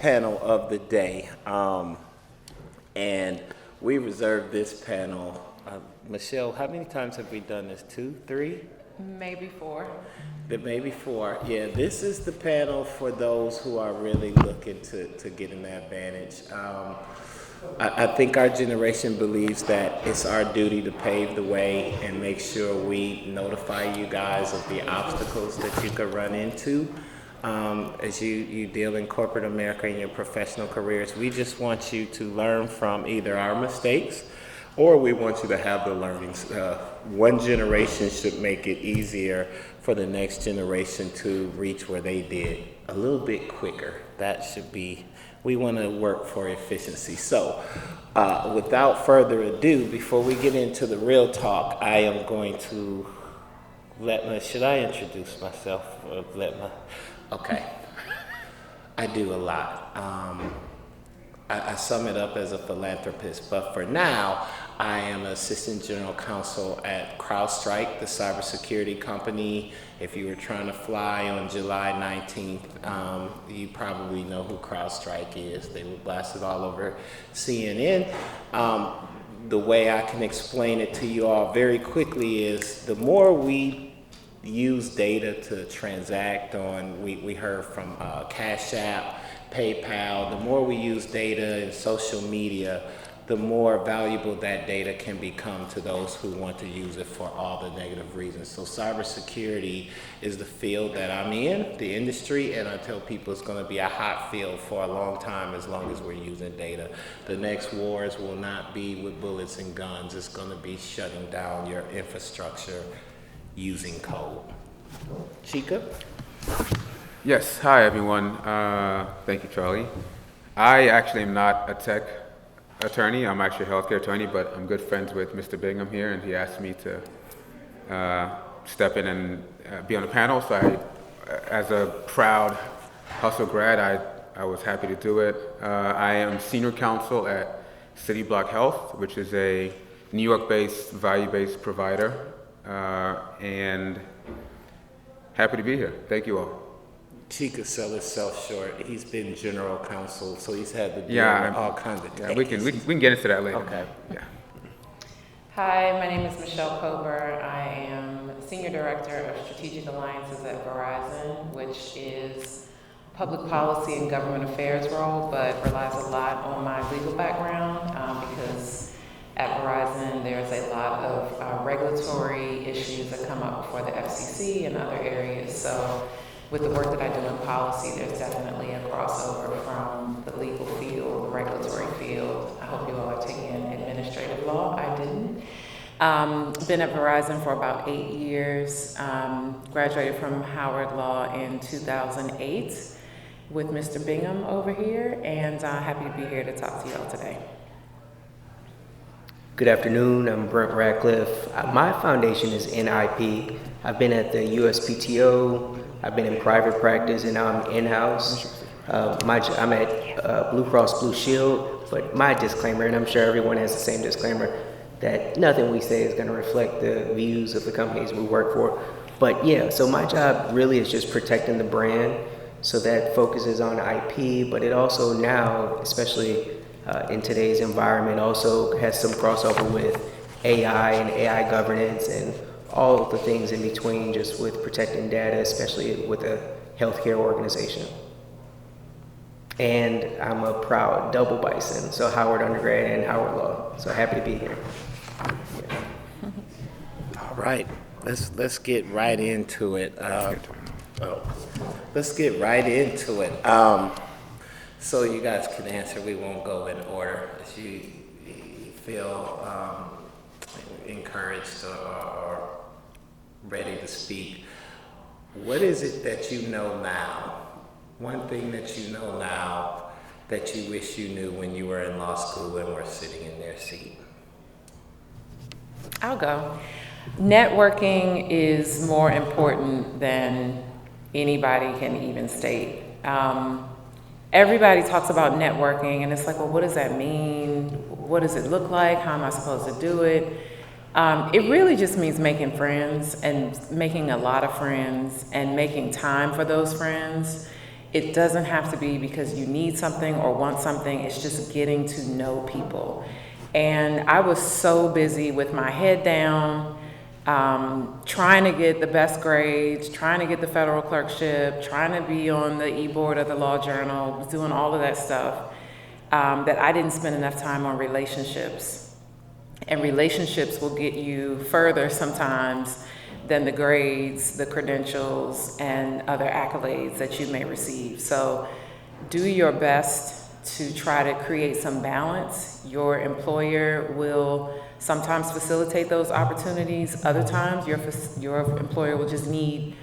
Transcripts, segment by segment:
panel of the day, and we reserved this panel. Michele, how many times have we done this? 2, 3? Maybe 4. Maybe 4. Yeah, this is the panel for those who are really looking to get an advantage. I think our generation believes that it's our duty to pave the way and make sure we notify you guys of the obstacles that you could run into as you deal in corporate America in your professional careers. We just want you to learn from either our mistakes or we want you to have the learnings. One generation should make it easier for the next generation to reach where they did a little bit quicker. That should be, we want to work for efficiency. So without further ado, before we get into the real talk, I am going to should I introduce myself? Okay. I do a lot. I sum it up as a philanthropist, but for now, I am Assistant General Counsel at CrowdStrike, the cybersecurity company. If you were trying to fly on July 19th, you probably know who CrowdStrike is. They were blasted all over CNN. The way I can explain it to you all very quickly is the more we use data to transact on, we heard from Cash App, PayPal, the more we use data in social media, the more valuable that data can become to those who want to use it for all the negative reasons. So cybersecurity is the field that I'm in, the industry, and I tell people it's going to be a hot field for a long time as long as we're using data. The next wars will not be with bullets and guns. It's going to be shutting down your infrastructure using code. Chika? Yes, hi everyone. Thank you, Charlie. I actually am not a tech attorney. I'm actually a healthcare attorney, but I'm good friends with Mr. Bingham here, and he asked me to step in and be on the panel. So as a proud Hustle grad, I was happy to do it. I am senior counsel at Cityblock Health, which is a New York-based, value-based provider, and happy to be here. Thank you all. Chika sell himself short. He's been general counsel, so he's had to deal with all kinds of things. We can get into that later. Okay. Yeah. Hi, my name is Michele Cober. I am Senior Director of Strategic Alliances at Verizon, which is public policy and government affairs role, but relies a lot on my legal background because at Verizon there's a lot of regulatory issues that come up before the FCC and other areas. So with the work that I do in policy, there's definitely a crossover from the legal field, the regulatory field. I hope you all are taking administrative law. I didn't. Been at Verizon for about 8 years. Graduated from Howard Law in 2008 with Mr. Bingham over here, and happy to be here to talk to you all today. Good afternoon, I'm Brent Radcliff. My foundation is in IP. I've been at the USPTO, I've been in private practice, and now I'm in-house. I'm at Blue Cross Blue Shield, but my disclaimer, and I'm sure everyone has the same disclaimer, that nothing we say is going to reflect the views of the companies we work for. But yeah, so my job really is just protecting the brand, so that focuses on IP, but it also now, especially in today's environment, also has some crossover with AI and AI governance and all of the things in between, just with protecting data, especially with a healthcare organization. And I'm a proud double bison, so Howard undergrad and Howard Law. So happy to be here. Yeah. All right, let's get right into it. Let's get right into it. So you guys can answer. We won't go in order. If you feel encouraged or ready to speak, what is it that you know now? One thing that you know now that you wish you knew when you were in law school and were sitting in their seat? I'll go. Networking is more important than anybody can even state. Everybody talks about networking, and it's like, well, what does that mean? What does it look like? How am I supposed to do it? It really just means making friends and making a lot of friends and making time for those friends It doesn't have to be because you need something or want something. It's just getting to know people. And I was so busy with my head down, trying to get the best grades, trying to get the federal clerkship, trying to be on the e-board of the Law Journal, doing all of that stuff, that I didn't spend enough time on relationships. And relationships will get you further sometimes than the grades, the credentials, and other accolades that you may receive. So do your best to try to create some balance. Your employer will sometimes facilitate those opportunities. Other times, your employer will just need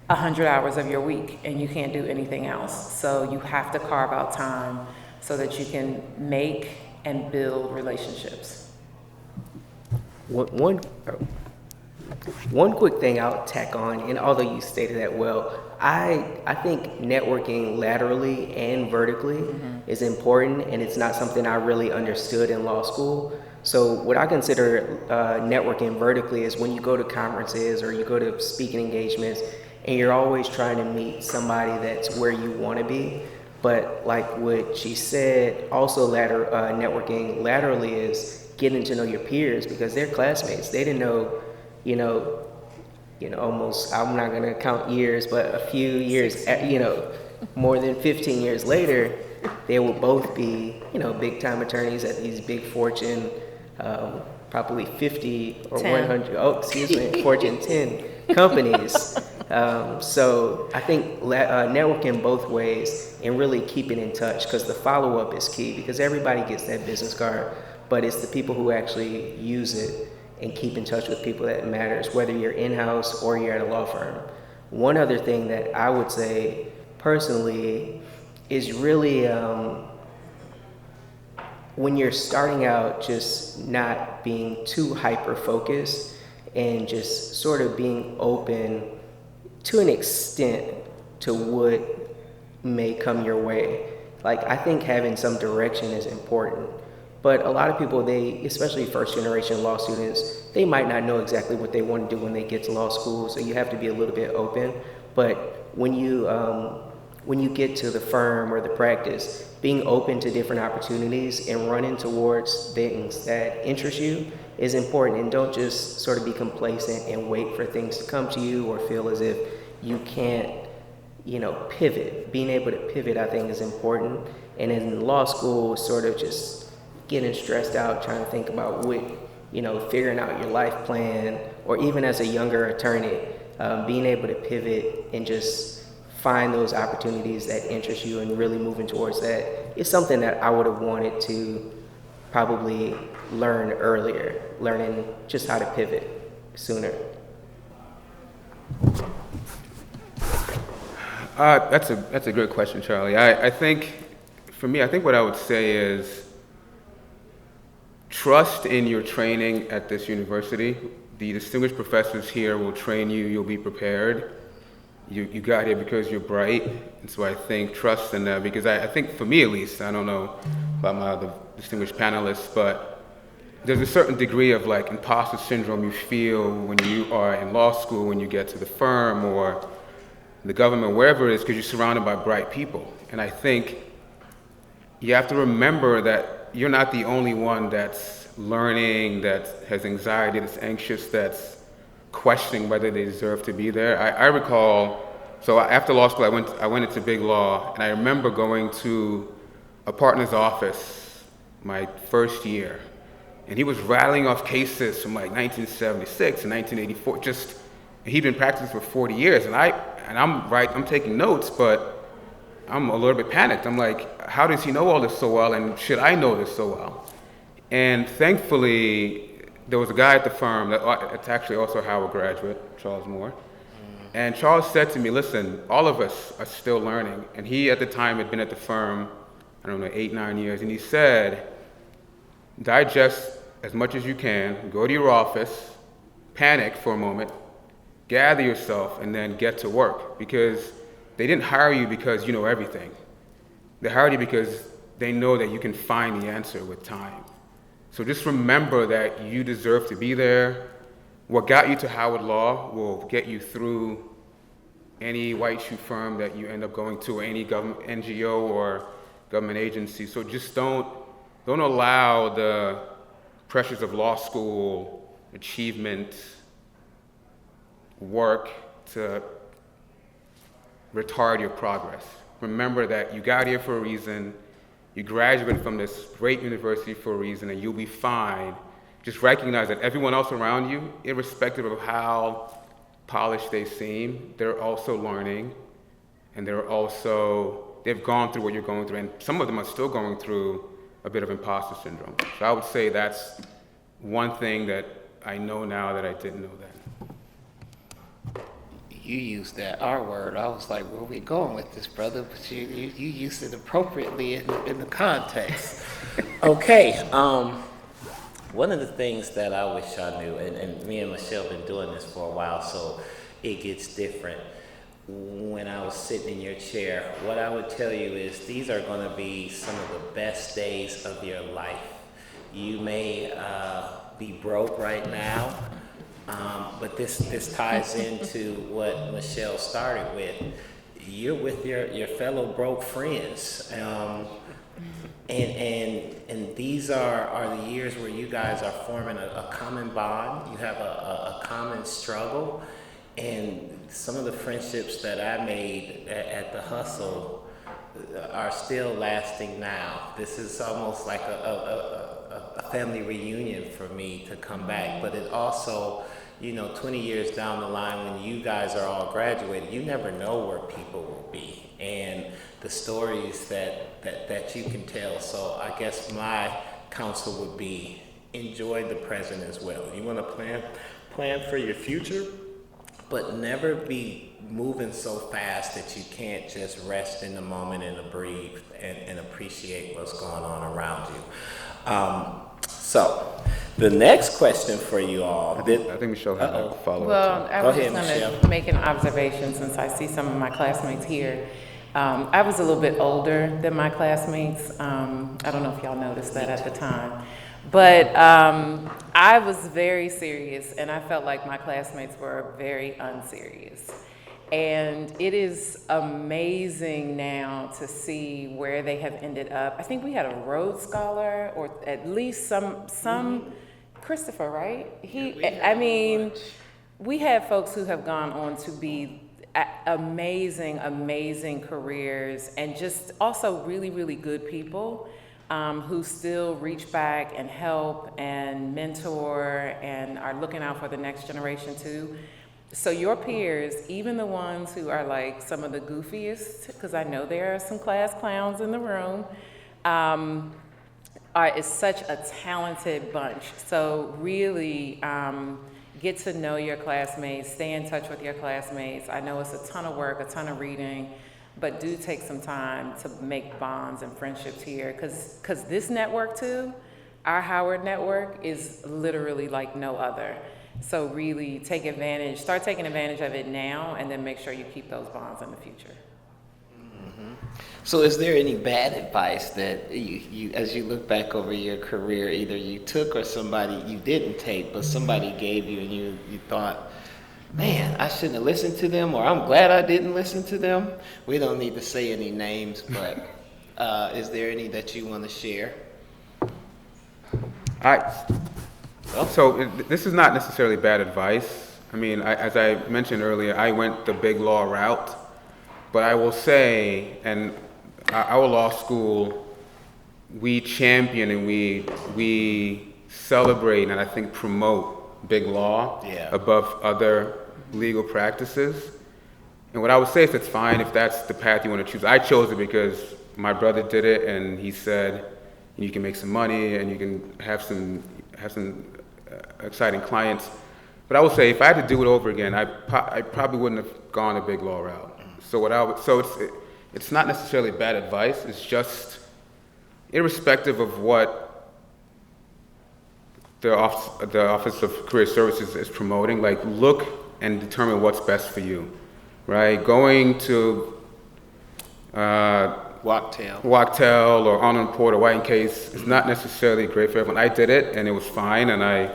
100 hours of your week and you can't do anything else. So you have to carve out time so that you can make and build relationships. One quick thing I'll tack on, and although you stated that well, I think networking laterally and vertically is important, and it's not something I really understood in law school. So what I consider networking vertically is when you go to conferences or you go to speaking engagements and you're always trying to meet somebody that's where you want to be. But like what she said, also networking laterally is getting to know your peers, because they're classmates. They didn't know, almost, I'm not going to count years, but a few years, more than 15 years later, they will both be, big time attorneys at these big Fortune, probably 50 or 10. Fortune 10 companies. So I think networking both ways and really keeping in touch, because the follow-up is key, because everybody gets that business card, but it's the people who actually use it and keep in touch with people that matters, whether you're in-house or you're at a law firm. One other thing that I would say personally is really when you're starting out, just not being too hyper-focused and just sort of being open to an extent to what may come your way. Like, I think having some direction is important. But a lot of people, especially first generation law students, they might not know exactly what they want to do when they get to law school, so you have to be a little bit open. But when you get to the firm or the practice, being open to different opportunities and running towards things that interest you is important. And don't just sort of be complacent and wait for things to come to you or feel as if you can't, pivot. Being able to pivot, I think, is important. And in law school, sort of just getting stressed out, trying to think about figuring out your life plan, or even as a younger attorney, being able to pivot and just find those opportunities that interest you and really moving towards that is something that I would have wanted to probably learn earlier, learning just how to pivot sooner. That's a great question, Charlie. I think, for me, what I would say is trust in your training at this university. The distinguished professors here will train you. You'll be prepared. You got here because you're bright, and so I think trust in that, because I think, for me at least, I don't know about my other distinguished panelists, but there's a certain degree of imposter syndrome you feel when you are in law school, when you get to the firm or the government, wherever it is, because you're surrounded by bright people. And I think you have to remember that you're not the only one that's learning, that has anxiety, that's anxious, that's questioning whether they deserve to be there. I recall, so after law school, I went into big law, and I remember going to a partner's office my first year, and he was rattling off cases from 1976 and 1984. He'd been practicing for 40 years, and I'm taking notes, but I'm a little bit panicked. I'm like, how does he know all this so well, and should I know this so well? And thankfully, there was a guy at the firm that's actually also a Howa graduate, Charles Moore. And Charles said to me, listen, all of us are still learning. And he, at the time, had been at the firm, 8, 9 years. And he said, digest as much as you can, go to your office, panic for a moment, gather yourself, and then get to work. Because they didn't hire you because you know everything. They hired you because they know that you can find the answer with time. So just remember that you deserve to be there. What got you to Howard Law will get you through any white shoe firm that you end up going to, or any government NGO or government agency. So just don't allow the pressures of law school, achievement, work to retard your progress. Remember that you got here for a reason, you graduated from this great university for a reason, and you'll be fine. Just recognize that everyone else around you, irrespective of how polished they seem, they're also learning, and they've gone through what you're going through, and some of them are still going through a bit of imposter syndrome. So I would say that's one thing that I know now that I didn't know then. You used that R word. I was like, where are we going with this, brother? But you used it appropriately in the context. Okay. One of the things that I wish I knew, and me and Michele been doing this for a while, so it gets different. When I was sitting in your chair, what I would tell you is these are going to be some of the best days of your life. You may be broke right now, but this ties into what Michele started with. You're with your fellow broke friends. And these are the years where you guys are forming a common bond. You have a common struggle, and some of the friendships that I made at the hustle are still lasting now. This is almost like a family reunion for me to come back, but it also, 20 years down the line when you guys are all graduated, you never know where people will be and the stories that you can tell. So I guess my counsel would be enjoy the present as well. You want to plan for your future, but never be moving so fast that you can't just rest in the moment and breathe and appreciate what's going on around you. So the next question for you all. I think Michele had a follow-up. Well, I was Go ahead, just going Michele. to make an observation since I see some of my classmates here. I was a little bit older than my classmates. I don't know if y'all noticed that at the time. But I was very serious, and I felt like my classmates were very unserious. And it is amazing now to see where they have ended up. I think we had a Rhodes Scholar, or at least some Christopher, right? We had folks who have gone on to be amazing careers, and just also really, really good people who still reach back and help and mentor and are looking out for the next generation too. So your peers, even the ones who are like some of the goofiest, because I know there are some class clowns in the room, is such a talented bunch. So really get to know your classmates, stay in touch with your classmates. I know it's a ton of work, a ton of reading, but do take some time to make bonds and friendships here, because this network too, our Howard network, is literally like no other. So really start taking advantage of it now, and then make sure you keep those bonds in the future. Mm-hmm. So is there any bad advice that you, as you look back over your career, either you took or somebody you didn't take, but somebody gave you and you thought, man, I shouldn't have listened to them, or I'm glad I didn't listen to them? We don't need to say any names, but is there any that you want to share? So this is not necessarily bad advice. I mean, as I mentioned earlier, I went the big law route, but I will say, and our law school, we champion and we celebrate and I think promote big law above other legal practices. And what I would say is it's fine if that's the path you want to choose. I chose it because my brother did it, and he said you can make some money and you can have some exciting clients. But I would say if I had to do it over again, I probably wouldn't have gone the big law route. So it's not necessarily bad advice. It's just irrespective of what the Office of Career Services is promoting, like look and determine what's best for you, right? Going to Wachtell or unemployed or white in case is not necessarily great for everyone. I did it and it was fine, and I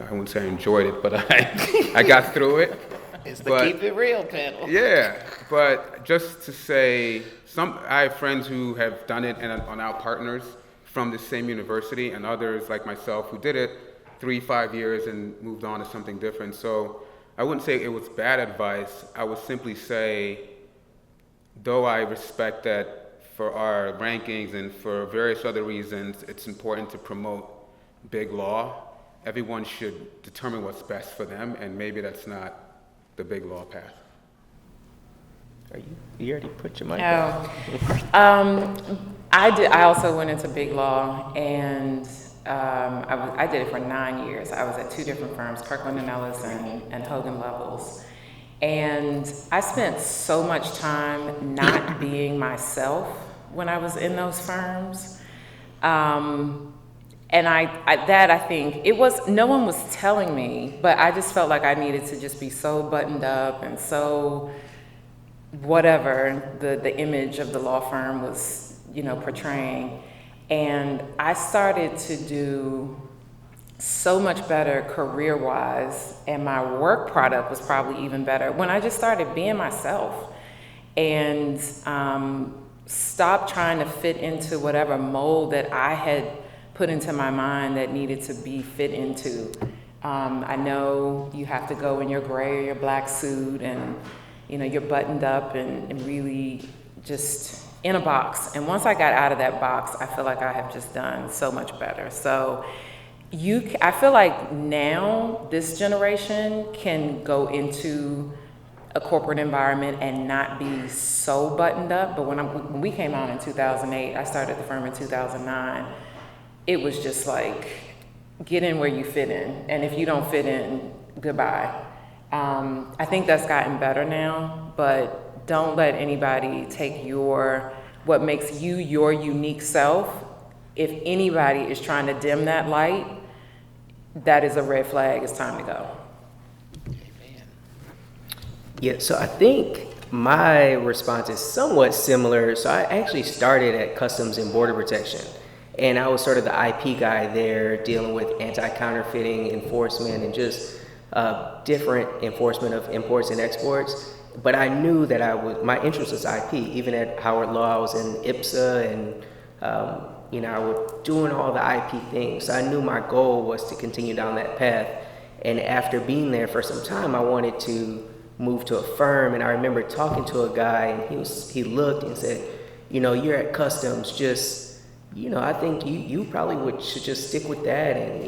wouldn't say I enjoyed it, but I got through it. It's the But- keep it real panel. Yeah, but just to say, I have friends who have done it and are now partners from the same university, and others like myself who did it 3-5 years and moved on to something different. So I wouldn't say it was bad advice. I would simply say, though I respect that for our rankings and for various other reasons, it's important to promote big law. Everyone should determine what's best for them, and maybe that's not the big law path. You already put your mic Oh. I also went into big law, and I did it for 9 years. I was at 2 different firms, Kirkland & Ellis and Hogan Lovells. And I spent so much time not being myself when I was in those firms. And I think it was, no one was telling me, but I just felt like I needed to just be so buttoned up and so whatever the image of the law firm was, portraying. And I started to do so much better career-wise, and my work product was probably even better when I just started being myself and stopped trying to fit into whatever mold that I had put into my mind that needed to be fit into. I know you have to go in your gray or your black suit and you're buttoned up and really just in a box. And once I got out of that box, I feel like I have just done so much better. So I feel like now this generation can go into a corporate environment and not be so buttoned up. But when we came out in 2008, I started the firm in 2009. It was just like, get in where you fit in. And if you don't fit in, goodbye. I think that's gotten better now, but don't let anybody take what makes you your unique self. If anybody is trying to dim that light, that is a red flag. It's time to go. Amen. Yeah, so I think my response is somewhat similar. So I actually started at Customs and Border Protection, and I was sort of the IP guy there, dealing with anti-counterfeiting enforcement and just different enforcement of imports and exports. But I knew that my interest was IP. Even at Howard Law, I was in IPSA, and I was doing all the IP things. So I knew my goal was to continue down that path. And after being there for some time, I wanted to move to a firm. And I remember talking to a guy, and he looked and said, you're at Customs, just, I think you probably should just stick with that, and,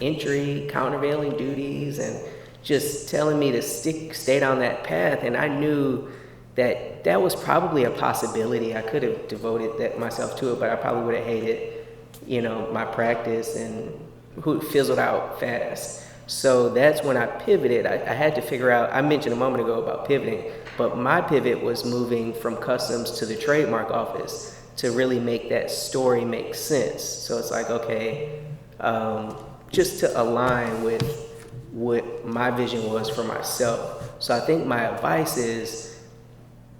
entry, countervailing duties, and just telling me to stay down that path. And I knew that was probably a possibility. I could have devoted myself to it, but I probably would have hated, my practice, and fizzled out fast. So that's when I pivoted. I had to figure out, I mentioned a moment ago about pivoting, but my pivot was moving from Customs to the trademark office to really make that story make sense. So it's like, okay, just to align with what my vision was for myself. So I think my advice is,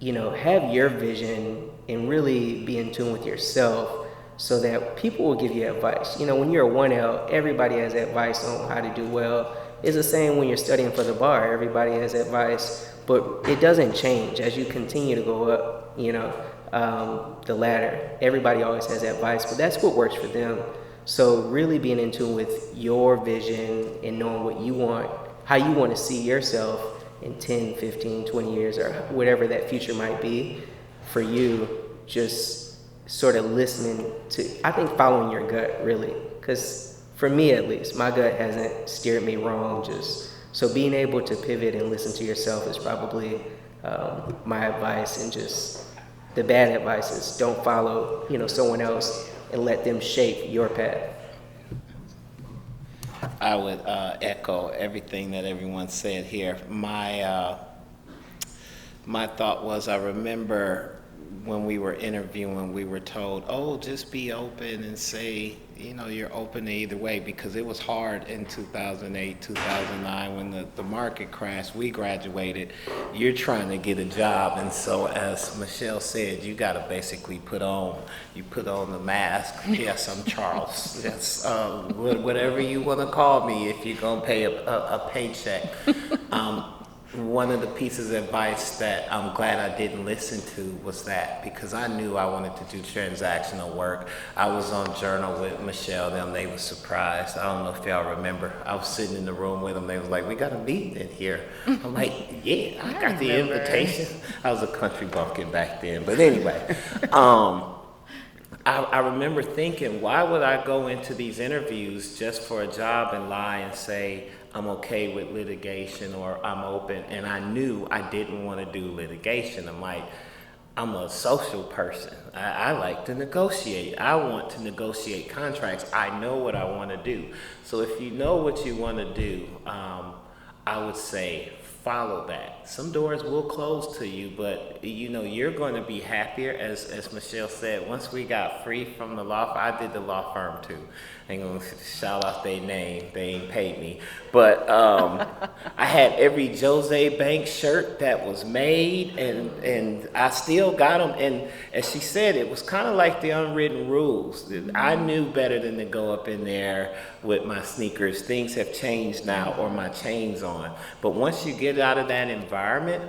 have your vision and really be in tune with yourself so that people will give you advice. When you're a 1L, everybody has advice on how to do well. It's the same when you're studying for the bar. Everybody has advice, but it doesn't change as you continue to go up, the ladder. Everybody always has advice, but that's what works for them. So really being in tune with your vision and knowing what you want, how you want to see yourself in 10, 15, 20 years, or whatever that future might be for you, just sort of listening to, I think following your gut, really. Because for me, at least, my gut hasn't steered me wrong. So being able to pivot and listen to yourself is probably my advice. And just the bad advice is don't follow, someone else and let them shape your path. I would echo everything that everyone said here. My thought was, I remember when we were interviewing, we were told, just be open and say, you're open to either way, because it was hard in 2008, 2009 when the market crashed. We graduated. You're trying to get a job, and so as Michele said, you got to basically put on the mask. Yes, I'm Charles. Yes, whatever you want to call me if you're gonna pay a paycheck. one of the pieces of advice that I'm glad I didn't listen to was that, because I knew I wanted to do transactional work. I was on Journal with Michele, them, they were surprised. I don't know if y'all remember. I was sitting in the room with them, they was like, we got a meeting in here. I'm like, yeah, I got the invitation. I was a country bumpkin back then, but anyway. I remember thinking, why would I go into these interviews just for a job and lie and say, I'm okay with litigation or I'm open, and I knew I didn't want to do litigation. I'm like, I'm a social person. I like to negotiate. I want to negotiate contracts. I know what I want to do. So if you know what you want to do, I would say follow that. Some doors will close to you, but you know, you're going to be happier. As Michele said, once we got free from the law firm, I did the law firm too. I ain't gonna shout out their name, they ain't paid me. But I had every Jose Bank shirt that was made, and I still got them. And as she said, it was kind of like the unwritten rules. I knew better than to go up in there with my sneakers. Things have changed now, or my chains on. But once you get out of that environment,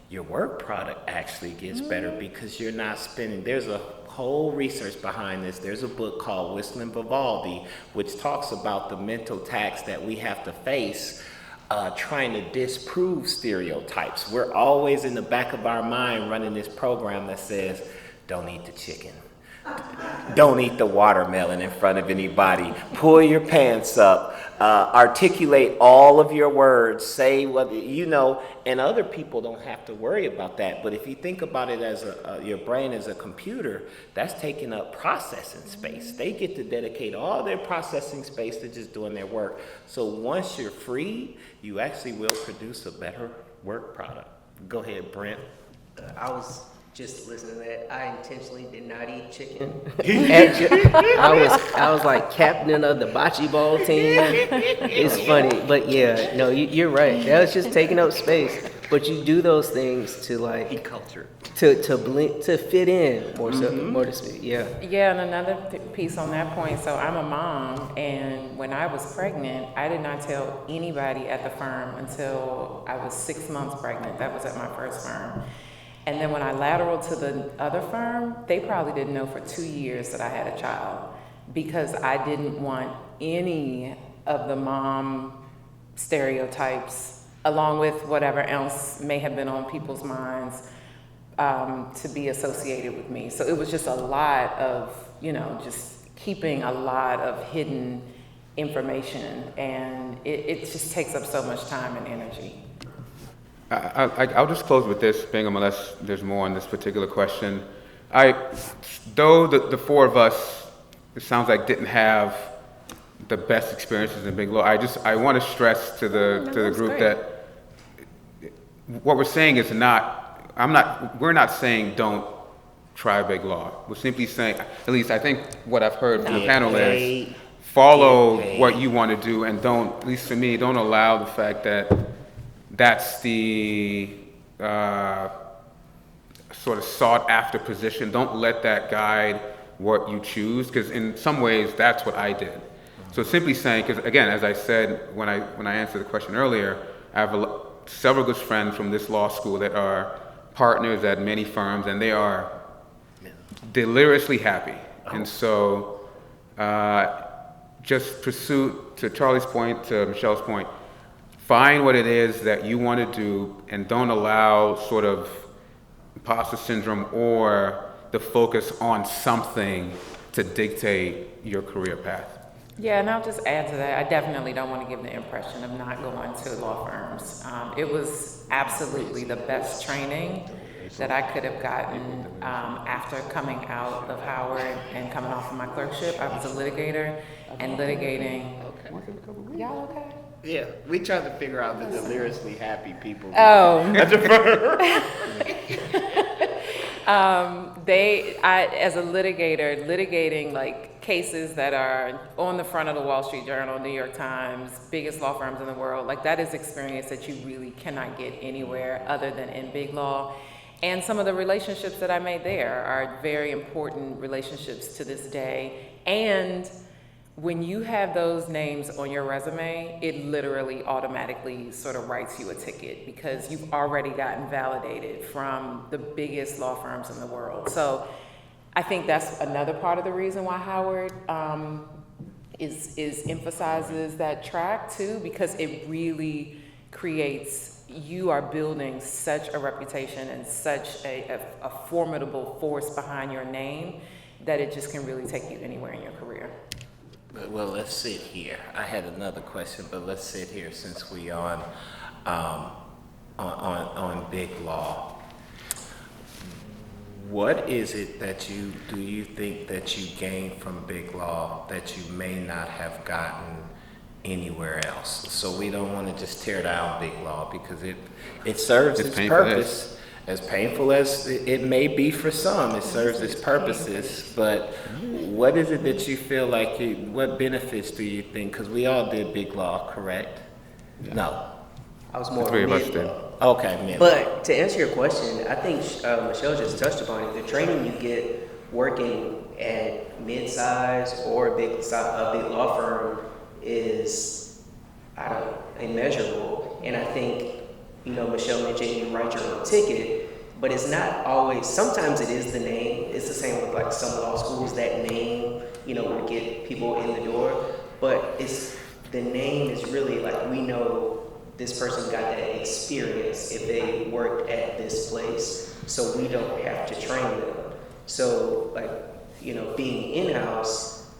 your work product actually gets better, because you're not spending. There's a whole research behind this. There's a book called Whistling Vivaldi, which talks about the mental tax that we have to face trying to disprove stereotypes. We're always in the back of our mind running this program that says, don't eat the chicken. Don't eat the watermelon in front of anybody. Pull your pants up. Articulate all of your words. Say what you know, and other people don't have to worry about that. But if you think about it as your brain as a computer, that's taking up processing space. They get to dedicate all their processing space to just doing their work. So once you're free, you actually will produce a better work product. Go ahead, Brent. I was just listening to that. I intentionally did not eat chicken. I was like captain of the bocce ball team. It's funny, but yeah, no, you're right. That was just taking up space. But you do those things to like eat culture, to blend, to fit in more so, more to speak. Yeah. Yeah, and another piece on that point. So I'm a mom, and when I was pregnant, I did not tell anybody at the firm until I was 6 months pregnant. That was at my first firm. And then when I lateraled to the other firm, they probably didn't know for 2 years that I had a child, because I didn't want any of the mom stereotypes, along with whatever else may have been on people's minds, to be associated with me. So it was just a lot of, you know, just keeping a lot of hidden information, and it just takes up so much time and energy. I'll just close with this, Bingham, unless there's more on this particular question. Though the four of us, it sounds like, didn't have the best experiences in big law, I want to stress to the group great. that what we're saying is we're not saying don't try big law. We're simply saying, at least I think what I've heard from the panel is, follow what you want to do, and don't, at least for me, don't allow the fact that that's the sort of sought after position. Don't let that guide what you choose, because in some ways that's what I did. So simply saying, because again, as I said when I answered the question earlier, I have several good friends from this law school that are partners at many firms, and they are deliriously happy. And so just pursue, to Charlie's point, to Michele's point, find what it is that you want to do, and don't allow sort of imposter syndrome or the focus on something to dictate your career path. Yeah, and I'll just add to that, I definitely don't want to give the impression of not going to law firms. It was absolutely the best training that I could have gotten after coming out of Howard and coming off of my clerkship. I was a litigator, and litigating. Y'all okay? Yeah, we tried to figure out the deliriously happy people. Oh. At the firm. As a litigator, litigating like cases that are on the front of the Wall Street Journal, New York Times, biggest law firms in the world, like that is experience that you really cannot get anywhere other than in big law. And some of the relationships that I made there are very important relationships to this day. And when you have those names on your resume, it literally automatically sort of writes you a ticket because you've already gotten validated from the biggest law firms in the world. So I think that's another part of the reason why Howard is emphasizes that track too, because it really creates, you are building such a reputation and such a formidable force behind your name that it just can really take you anywhere in your career. Well, let's sit here. I had another question, but let's sit here since we on big law. What is it that do you think that you gained from big law that you may not have gotten anywhere else? So we don't want to just tear down big law because it serves its purpose. As painful as it may be for some, it serves its purposes. But what is it that you feel like, what benefits do you think? Because we all did big law, correct? Yeah. No. I was more the three of us did. Okay, mid. But to answer your question, I think Michele just touched upon it. The training you get working at mid-size or a big law firm is, immeasurable. And I think, Michele mentioned you write your own ticket, but it's not always, sometimes it is the name. It's the same with like some law schools, that name, would get people in the door. But the name is really like, we know this person got that experience if they worked at this place, so we don't have to train them. So being in-house,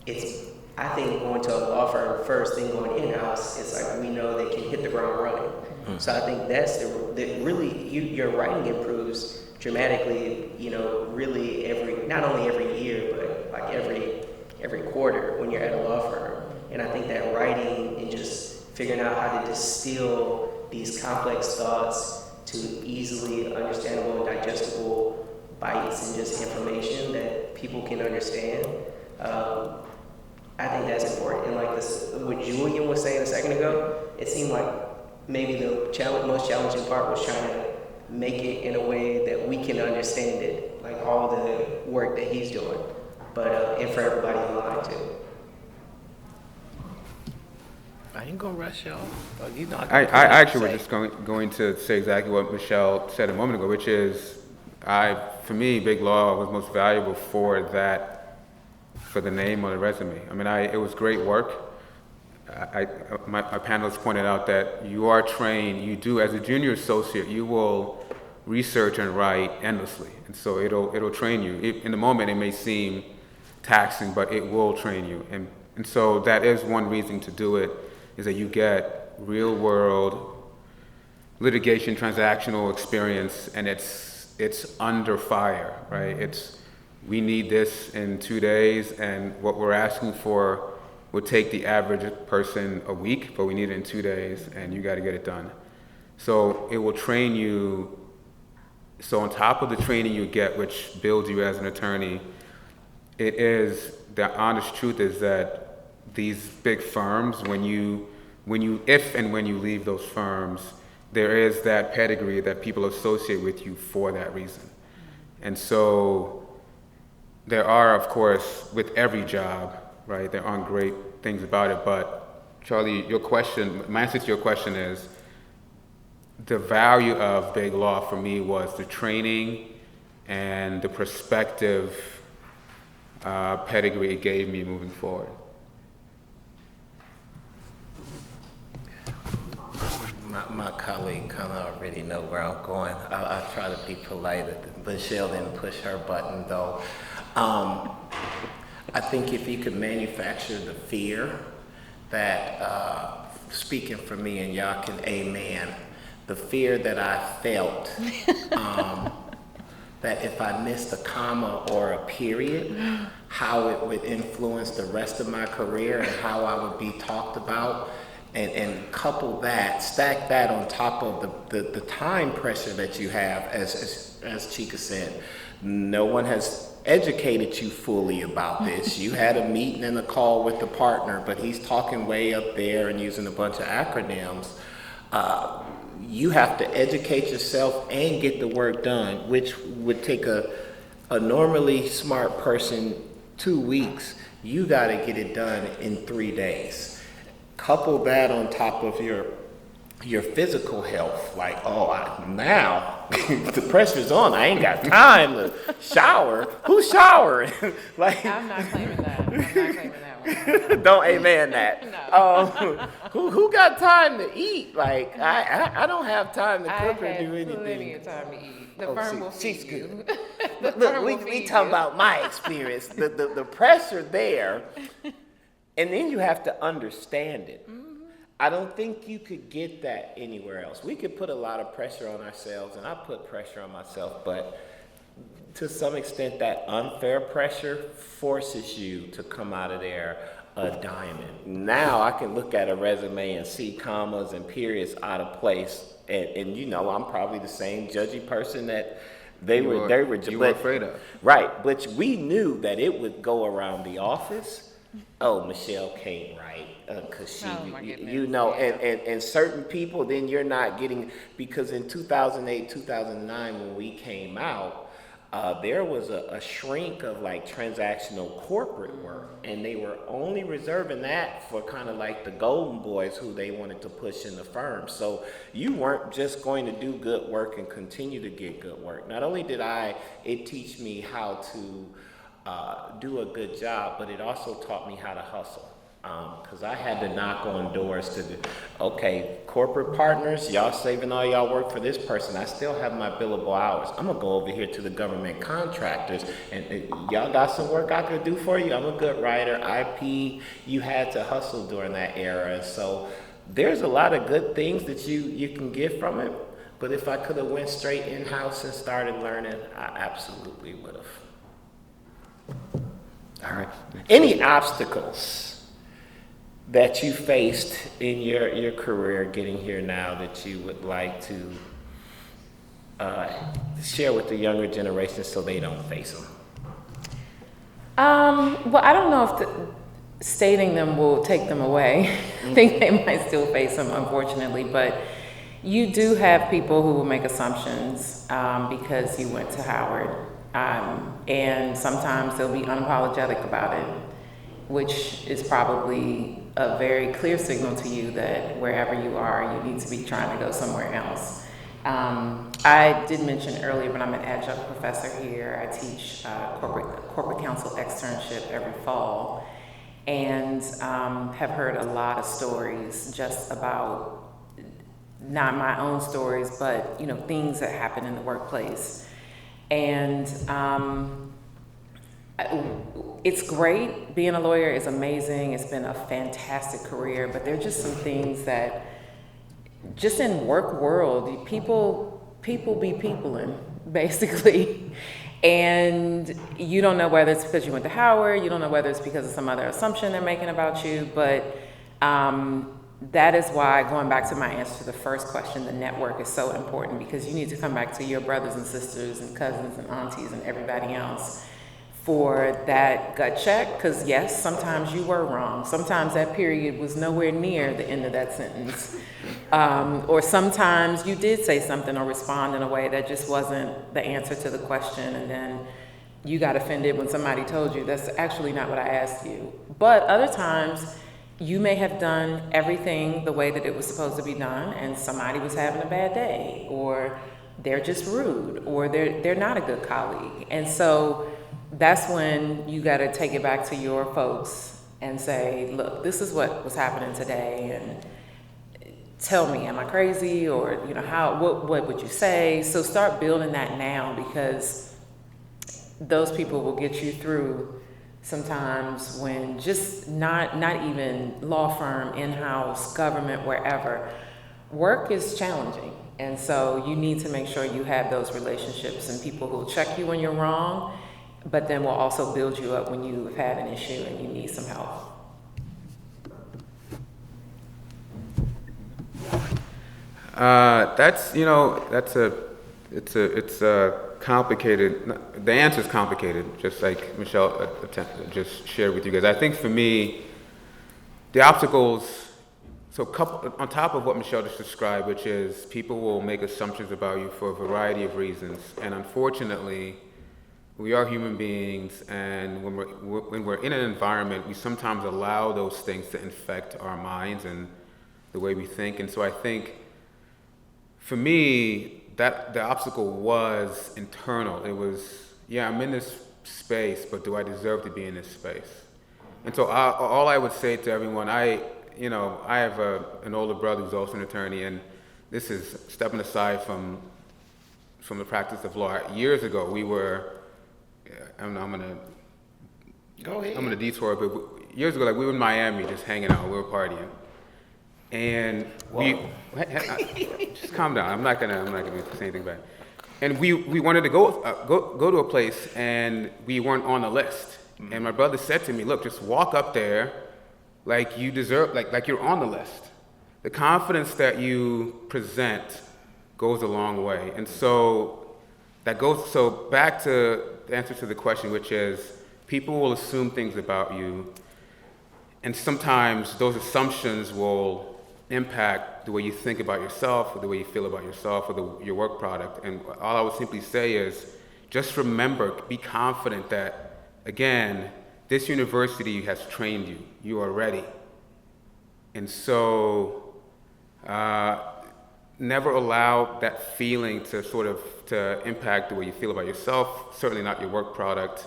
it's, I think going to a law firm first, then going in-house, it's like we know they can hit the ground running. Mm-hmm. So I think that's really, your writing improves dramatically, really not only every year, but like every quarter when you're at a law firm. And I think that writing and just figuring out how to distill these complex thoughts to easily understandable and digestible bites and just information that people can understand. I think that's important. And like what Julian was saying a second ago, it seemed like maybe the most challenging part was trying to make it in a way that we can understand it, like all the work that he's doing, but and for everybody in line too. I ain't gonna rush y'all. I actually was just going to say exactly what Michele said a moment ago, which is, for me, big law was most valuable for the name on the resume. I mean, it was great work. My panelists pointed out that you are trained, you do, as a junior associate, you will research and write endlessly. And so it'll train you. In the moment, it may seem taxing, but it will train you. And so that is one reason to do it, is that you get real world litigation transactional experience, and it's under fire, right? We need this in 2 days, and what we're asking for would take the average person a week, but we need it in 2 days, and you got to get it done. So it will train you. So on top of the training you get, which builds you as an attorney, the honest truth is that these big firms, if and when you leave those firms, there is that pedigree that people associate with you for that reason. And so there are, of course, with every job, right, there aren't great things about it, but Charlie, my answer to your question is, the value of big law for me was the training and the perspective pedigree it gave me moving forward. My colleague kind of already know where I'm going. I try to be polite. Michele didn't push her button though. I think if you could manufacture the fear that, speaking for me and y'all can amen, the fear that I felt that if I missed a comma or a period, how it would influence the rest of my career and how I would be talked about. And couple that, stack that on top of the time pressure that you have, as Chika said. No one has educated you fully about this. You had a meeting and a call with the partner, but he's talking way up there and using a bunch of acronyms. You have to educate yourself and get the work done, which would take a normally smart person 2 weeks, you got to get it done in 3 days. Couple that on top of your physical health, like, now the pressure's on. I ain't got time to shower. Who's showering? Like, I'm not claiming that. I'm not claiming that one. don't amen that. No. Who got time to eat? Like, I don't have time to I cook or had do plenty anything. of time to eat. The Oh, firm will feed she's you. good. The Look, firm will we feed talk you. about my experience. The pressure there, and then you have to understand it. I don't think you could get that anywhere else. We could put a lot of pressure on ourselves, and I put pressure on myself, but to some extent that unfair pressure forces you to come out of there a diamond. Now I can look at a resume and see commas and periods out of place, and I'm probably the same judgy person that they were afraid of. Right, but we knew that it would go around the office. Oh, Michele can't write because she, Oh, my goodness, and certain people, then you're not getting, because in 2008, 2009, when we came out, there was a shrink of like transactional corporate work, and they were only reserving that for kind of like the golden boys who they wanted to push in the firm. So you weren't just going to do good work and continue to get good work. Not only did it teach me how to do a good job, but it also taught me how to hustle. Because I had to knock on doors to okay, corporate partners, y'all saving all y'all work for this person. I still have my billable hours. I'm gonna go over here to the government contractors, and y'all got some work I could do for you. I'm a good writer. IP, you had to hustle during that era, and so there's a lot of good things that you can get from it. But if I could have went straight in-house and started learning, I absolutely would have. All right. Any obstacles that you faced in your career getting here now that you would like to share with the younger generation so they don't face them? Well, I don't know if stating them will take them away. I think they might still face them, unfortunately, but you do have people who will make assumptions because you went to Howard. And sometimes they'll be unapologetic about it, which is probably a very clear signal to you that wherever you are, you need to be trying to go somewhere else. I did mention earlier, but I'm an adjunct professor here. I teach corporate counsel externship every fall, and have heard a lot of stories just about, not my own stories, but things that happen in the workplace. And it's great. Being a lawyer is amazing. It's been a fantastic career, but there are just some things that, just in work world, people be peopling, basically. And you don't know whether it's because you went to Howard, you don't know whether it's because of some other assumption they're making about you, but that is why, going back to my answer to the first question, the network is so important, because you need to come back to your brothers and sisters and cousins and aunties and everybody else for that gut check, because yes, sometimes you were wrong. Sometimes that period was nowhere near the end of that sentence. Or sometimes you did say something or respond in a way that just wasn't the answer to the question, and then you got offended when somebody told you that's actually not what I asked you. But other times, you may have done everything the way that it was supposed to be done, and somebody was having a bad day, or they're just rude, or they're not a good colleague. And so that's when you got to take it back to your folks and say, look, this is what was happening today, and tell me, am I crazy? Or, what would you say? So start building that now, because those people will get you through sometimes when just not even law firm, in-house, government, wherever, work is challenging. And so you need to make sure you have those relationships and people who will check you when you're wrong, but then will also build you up when you've had an issue and you need some help. It's complicated. The answer is complicated, just like Michele just shared with you guys. I think for me, the obstacles, on top of what Michele just described, which is people will make assumptions about you for a variety of reasons, and unfortunately, we are human beings, and when we're in an environment, we sometimes allow those things to infect our minds and the way we think. And so I think, for me, that the obstacle was internal. It was, yeah, I'm in this space, but do I deserve to be in this space? And so all I would say to everyone, I have an older brother who's also an attorney, and this is stepping aside from the practice of law. Years ago, we were, I'm gonna Go ahead. I'm gonna detour, but years ago, like we were in Miami, just hanging out, we were partying, and just calm down. I'm not gonna say anything bad. And we wanted to go to a place, and we weren't on the list. And my brother said to me, "Look, just walk up there, like you deserve, like you're on the list. The confidence that you present goes a long way." And so back to the answer to the question, which is people will assume things about you, and sometimes those assumptions will impact the way you think about yourself, or the way you feel about yourself, or your work product. And all I would simply say is, just remember, be confident that, again, this university has trained you. You are ready. And so never allow that feeling to impact the way you feel about yourself, certainly not your work product.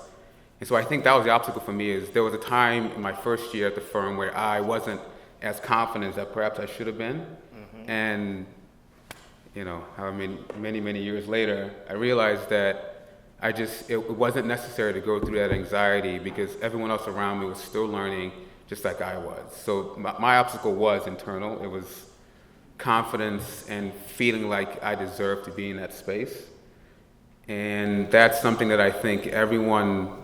And so I think that was the obstacle for me. Is there was a time in my first year at the firm where I wasn't as confident as perhaps I should have been. Mm-hmm. And many years later, I realized that it wasn't necessary to go through that anxiety, because everyone else around me was still learning just like I was. So my obstacle was internal. It was confidence and feeling like I deserved to be in that space. And that's something that I think everyone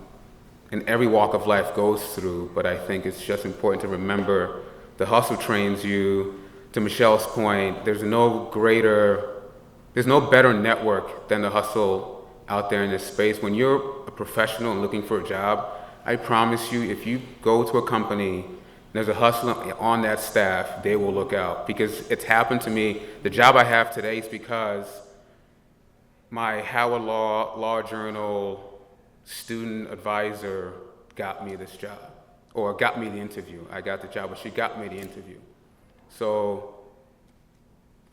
in every walk of life goes through, but I think it's just important to remember the hustle trains you. To Michele's point, there's no better network than the hustle out there in this space. When you're a professional and looking for a job, I promise you, if you go to a company, there's a hustler on that staff, they will look out. Because it's happened to me. The job I have today is because my Howa Law Journal student advisor got me this job, or got me the interview. I got the job, but she got me the interview. So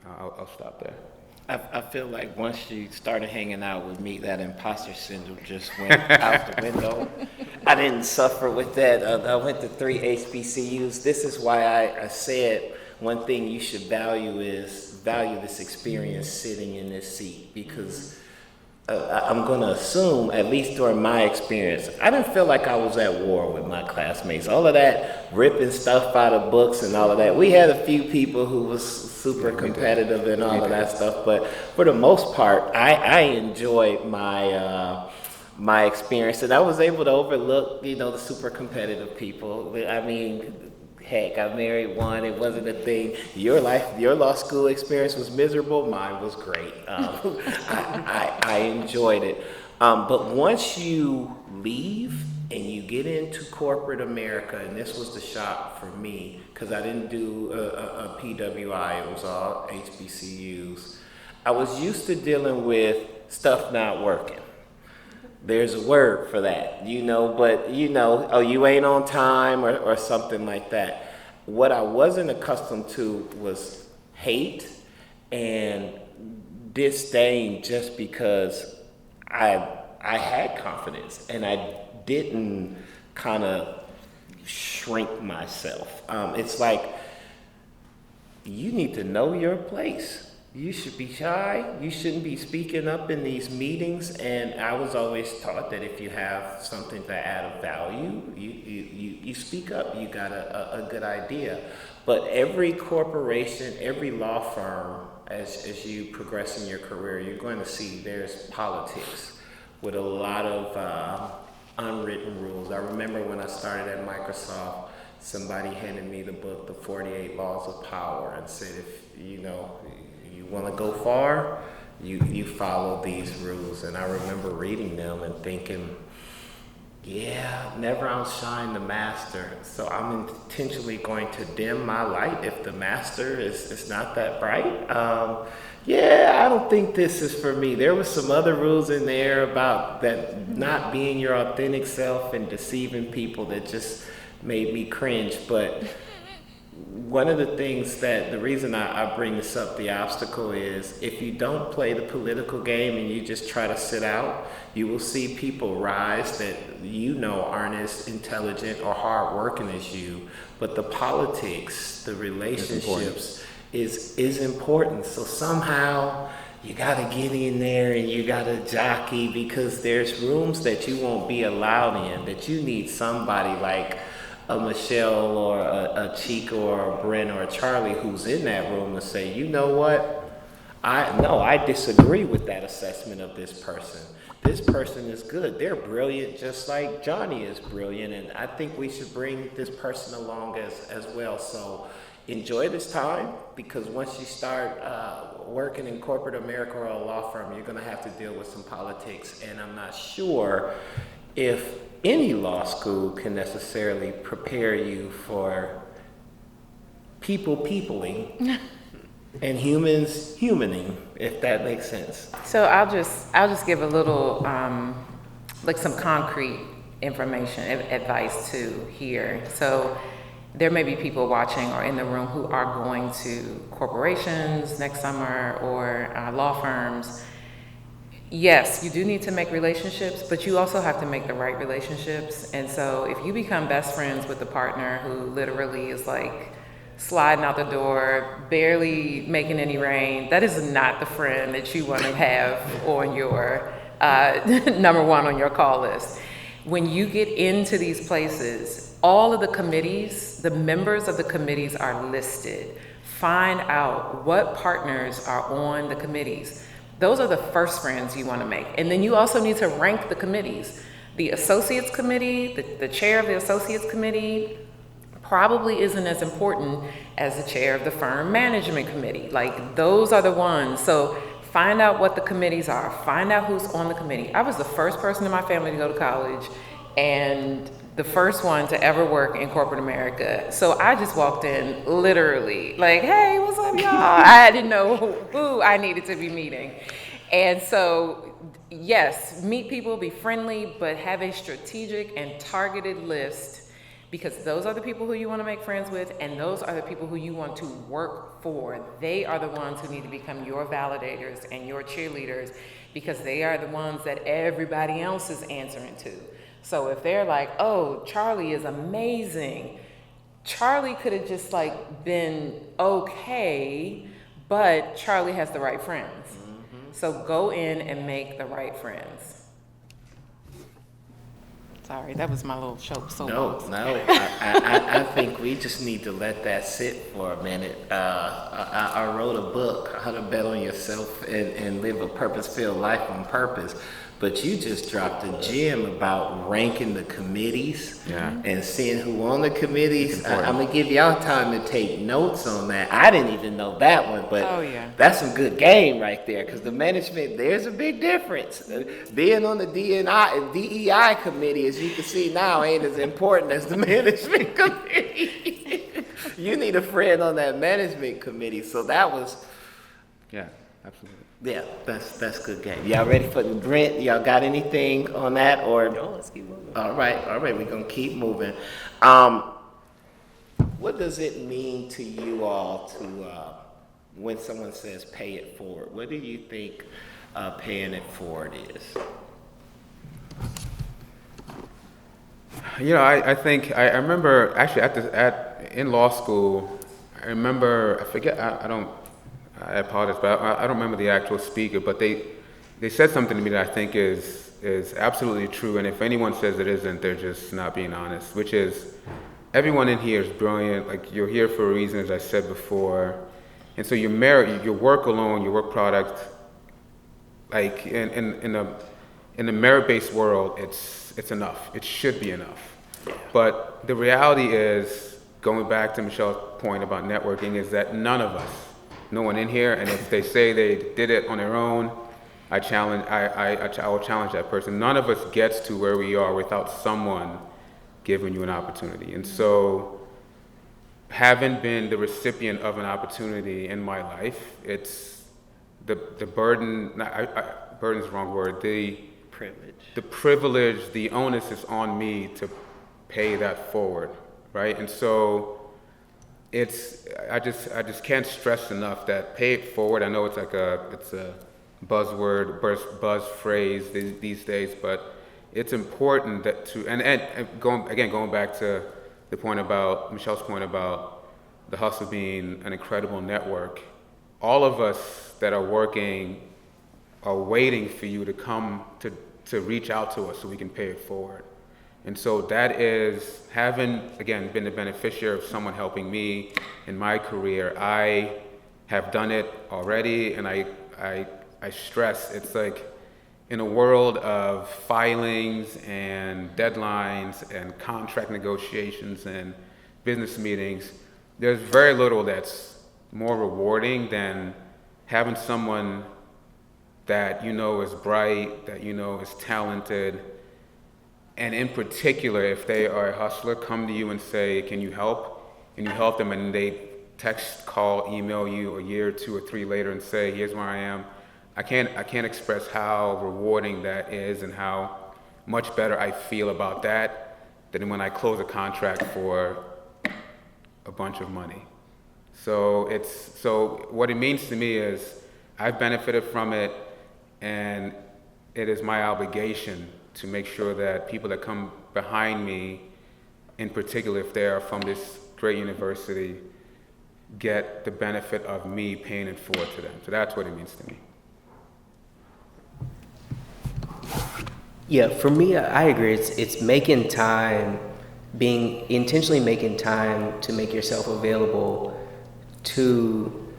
I'll stop there. I feel like once you started hanging out with me, that imposter syndrome just went out the window. I didn't suffer with that. I went to 3 HBCUs. This is why I said one thing you should value this experience sitting in this seat, because I'm going to assume, at least during my experience, I didn't feel like I was at war with my classmates. All of that ripping stuff out of books and all of that. We had a few people who was super competitive and all of that stuff, but for the most part, I enjoyed my experience, and I was able to overlook, the super competitive people. I mean, heck, I married one. It wasn't a thing. Your law school experience was miserable. Mine was great. I enjoyed it. But once you leave and you get into corporate America, and this was the shock for me, because I didn't do a PWI. It was all HBCUs. I was used to dealing with stuff not working. There's a word for that, but oh, you ain't on time or something like that. What I wasn't accustomed to was hate and disdain, just because I had confidence and I didn't kind of shrink myself. It's like, you need to know your place. You should be shy. You shouldn't be speaking up in these meetings. And I was always taught that if you have something to add of value, you speak up. You got a good idea. But every corporation, every law firm, as you progress in your career, you're going to see there's politics with a lot of unwritten rules. I remember when I started at Microsoft, somebody handed me the book, The 48 Laws of Power, and said, if you want to go far, you follow these rules. And I remember reading them and thinking, Yeah, never outshine the master. So I'm intentionally going to dim my light if the master is not that bright. Yeah, I don't think this is for me. There was some other rules in there about that not being your authentic self and deceiving people that just made me cringe. But one of the things that the reason I bring this up, the obstacle is if you don't play the political game and you just try to sit out, you will see people rise that you know aren't as intelligent or hardworking as you, but the politics, the relationships is important. So somehow you gotta get in there and you gotta jockey because there's rooms that you won't be allowed in, that you need somebody like a Michele or a Chika or a Brent or a Charlie who's in that room to say, you know what? I disagree with that assessment of this person. This person is good. They're brilliant just like Johnny is brilliant. And I think we should bring this person along as well. So enjoy this time because once you start working in corporate America or a law firm, you're going to have to deal with some politics. And I'm not sure if any law school can necessarily prepare you for peopling and humans humaning, if that makes sense. So I'll just give a little like some concrete information advice too here. So there may be people watching or in the room who are going to corporations next summer or law firms. Yes, you do need to make relationships, but you also have to make the right relationships. And so if you become best friends with a partner who literally is like sliding out the door, barely making any rain, that is not the friend that you want to have on your number one on your call list. When you get into these places, all of the committees, the members of the committees are listed. Find out what partners are on the committees. Those are the first friends you want to make. And then you also need to rank the committees. The associates committee, the chair of the associates committee probably isn't as important as the chair of the firm management committee. Like those are the ones. So find out what the committees are. Find out who's on the committee. I was the first person in my family to go to college and the first one to ever work in corporate America. So I just walked in literally like, hey, what's up, y'all? I didn't know who I needed to be meeting. And so, yes, meet people, be friendly, but have a strategic and targeted list because those are the people who you want to make friends with and those are the people who you want to work for. They are the ones who need to become your validators and your cheerleaders because they are the ones that everybody else is answering to. So if they're like, oh, Charlie is amazing, Charlie could have just like been okay, but Charlie has the right friends. Mm-hmm. So go in and make the right friends. Sorry, that was my little soapbox. No, I think we just need to let that sit for a minute. I wrote a book, How to Bet on Yourself and Live a Purpose-Filled Life on Purpose. But you just dropped a gem about ranking the committees and seeing who on the committees. I'm going to give y'all time to take notes on that. I didn't even know that one, but that's some good game right there because the management, there's a big difference. Being on the DEI committee, as you can see now, ain't as important as the management committee. You need a friend on that management committee. So that was... Yeah, absolutely. Yeah, that's good game. Y'all ready for the Brent? Y'all got anything on that or? No, let's keep moving. All right, we're gonna keep moving. What does it mean to you all to when someone says pay it forward? What do you think paying it forward is? You know, I think I remember actually in law school. I remember I apologize, but I don't remember the actual speaker, but they said something to me that I think is absolutely true, and if anyone says it isn't, they're just not being honest, which is everyone in here is brilliant. Like, you're here for a reason, as I said before, and so your work alone, your work product, like in the merit-based world, it's enough. It should be enough. But the reality is, going back to Michele's point about networking, is that no one in here, and if they say they did it on their own, I will challenge that person. None of us gets to where we are without someone giving you an opportunity. And so, having been the recipient of an opportunity in my life, it's the burden. Burden is the wrong word. The privilege, the onus is on me to pay that forward, right? And so I just can't stress enough that pay it forward. I know it's a buzzword, buzz phrase these days, but it's important that going back to the point about Michele's point about the hustle being an incredible network. All of us that are working are waiting for you to come to reach out to us so we can pay it forward. And so that is, having, again, been the beneficiary of someone helping me in my career, I have done it already, and I stress, it's like, in a world of filings and deadlines and contract negotiations and business meetings, there's very little that's more rewarding than having someone that you know is bright, that you know is talented, and in particular, if they are a hustler, come to you and say, can you help? And you help them, and they text, call, email you a year, 2 or 3 later and say, here's where I am. I can't express how rewarding that is and how much better I feel about that than when I close a contract for a bunch of money. So what it means to me is I've benefited from it, and it is my obligation to make sure that people that come behind me, in particular if they are from this great university, get the benefit of me paying it forward to them. So that's what it means to me. Yeah, for me, I agree. It's making time, intentionally making time to make yourself available to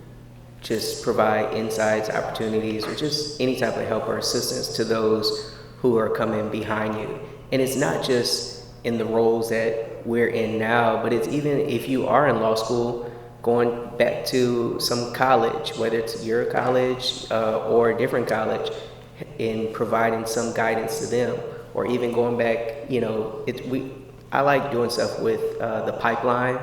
just provide insights, opportunities, or just any type of help or assistance to those who are coming behind you. And it's not just in the roles that we're in now, but it's even if you are in law school, going back to some college, whether it's your college or a different college, in providing some guidance to them, or even going back, I like doing stuff with the pipeline,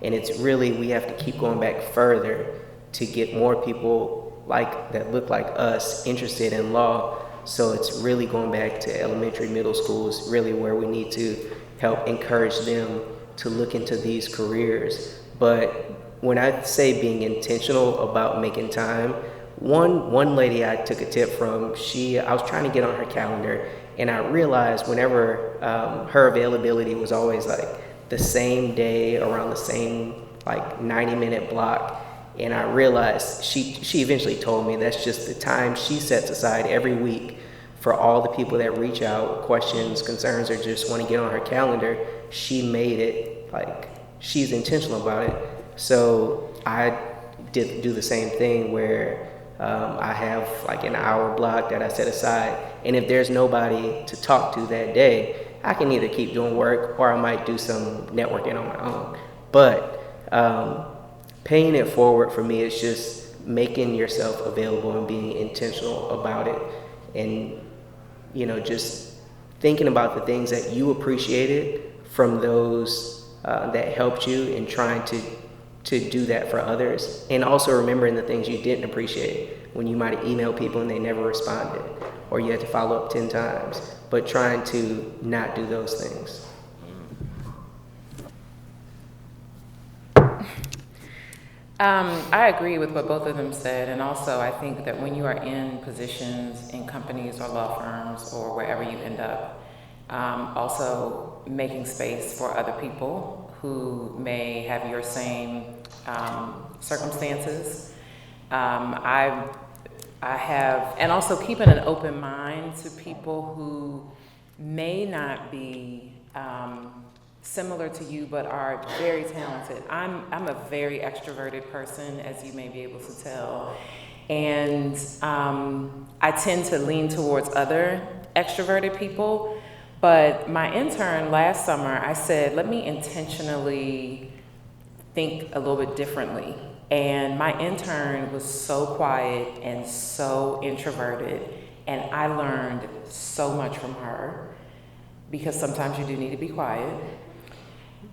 and it's really, we have to keep going back further to get more people that look like us interested in law. So it's really going back to elementary, middle schools, really where we need to help encourage them to look into these careers. But when I say being intentional about making time, one lady I took a tip from, I was trying to get on her calendar, and I realized whenever her availability was always like the same day around the same 90-minute block, and I realized she eventually told me that's just the time she sets aside every week for all the people that reach out with questions, concerns, or just want to get on her calendar. She made it she's intentional about it. So I did do the same thing where I have an hour block that I set aside, and if there's nobody to talk to that day, I can either keep doing work or I might do some networking on my own. But paying it forward for me is just making yourself available and being intentional about it, and just thinking about the things that you appreciated from those that helped you, and trying to do that for others, and also remembering the things you didn't appreciate when you might have emailed people and they never responded, or you had to follow up 10 times, but trying to not do those things. I agree with what both of them said, and also I think that when you are in positions in companies or law firms or wherever you end up, also making space for other people who may have your same circumstances. I have, and also keeping an open mind to people who may not be similar to you, but are very talented. I'm a very extroverted person, as you may be able to tell, and I tend to lean towards other extroverted people. But my intern last summer, I said, let me intentionally think a little bit differently. And my intern was so quiet and so introverted. And I learned so much from her because sometimes you do need to be quiet.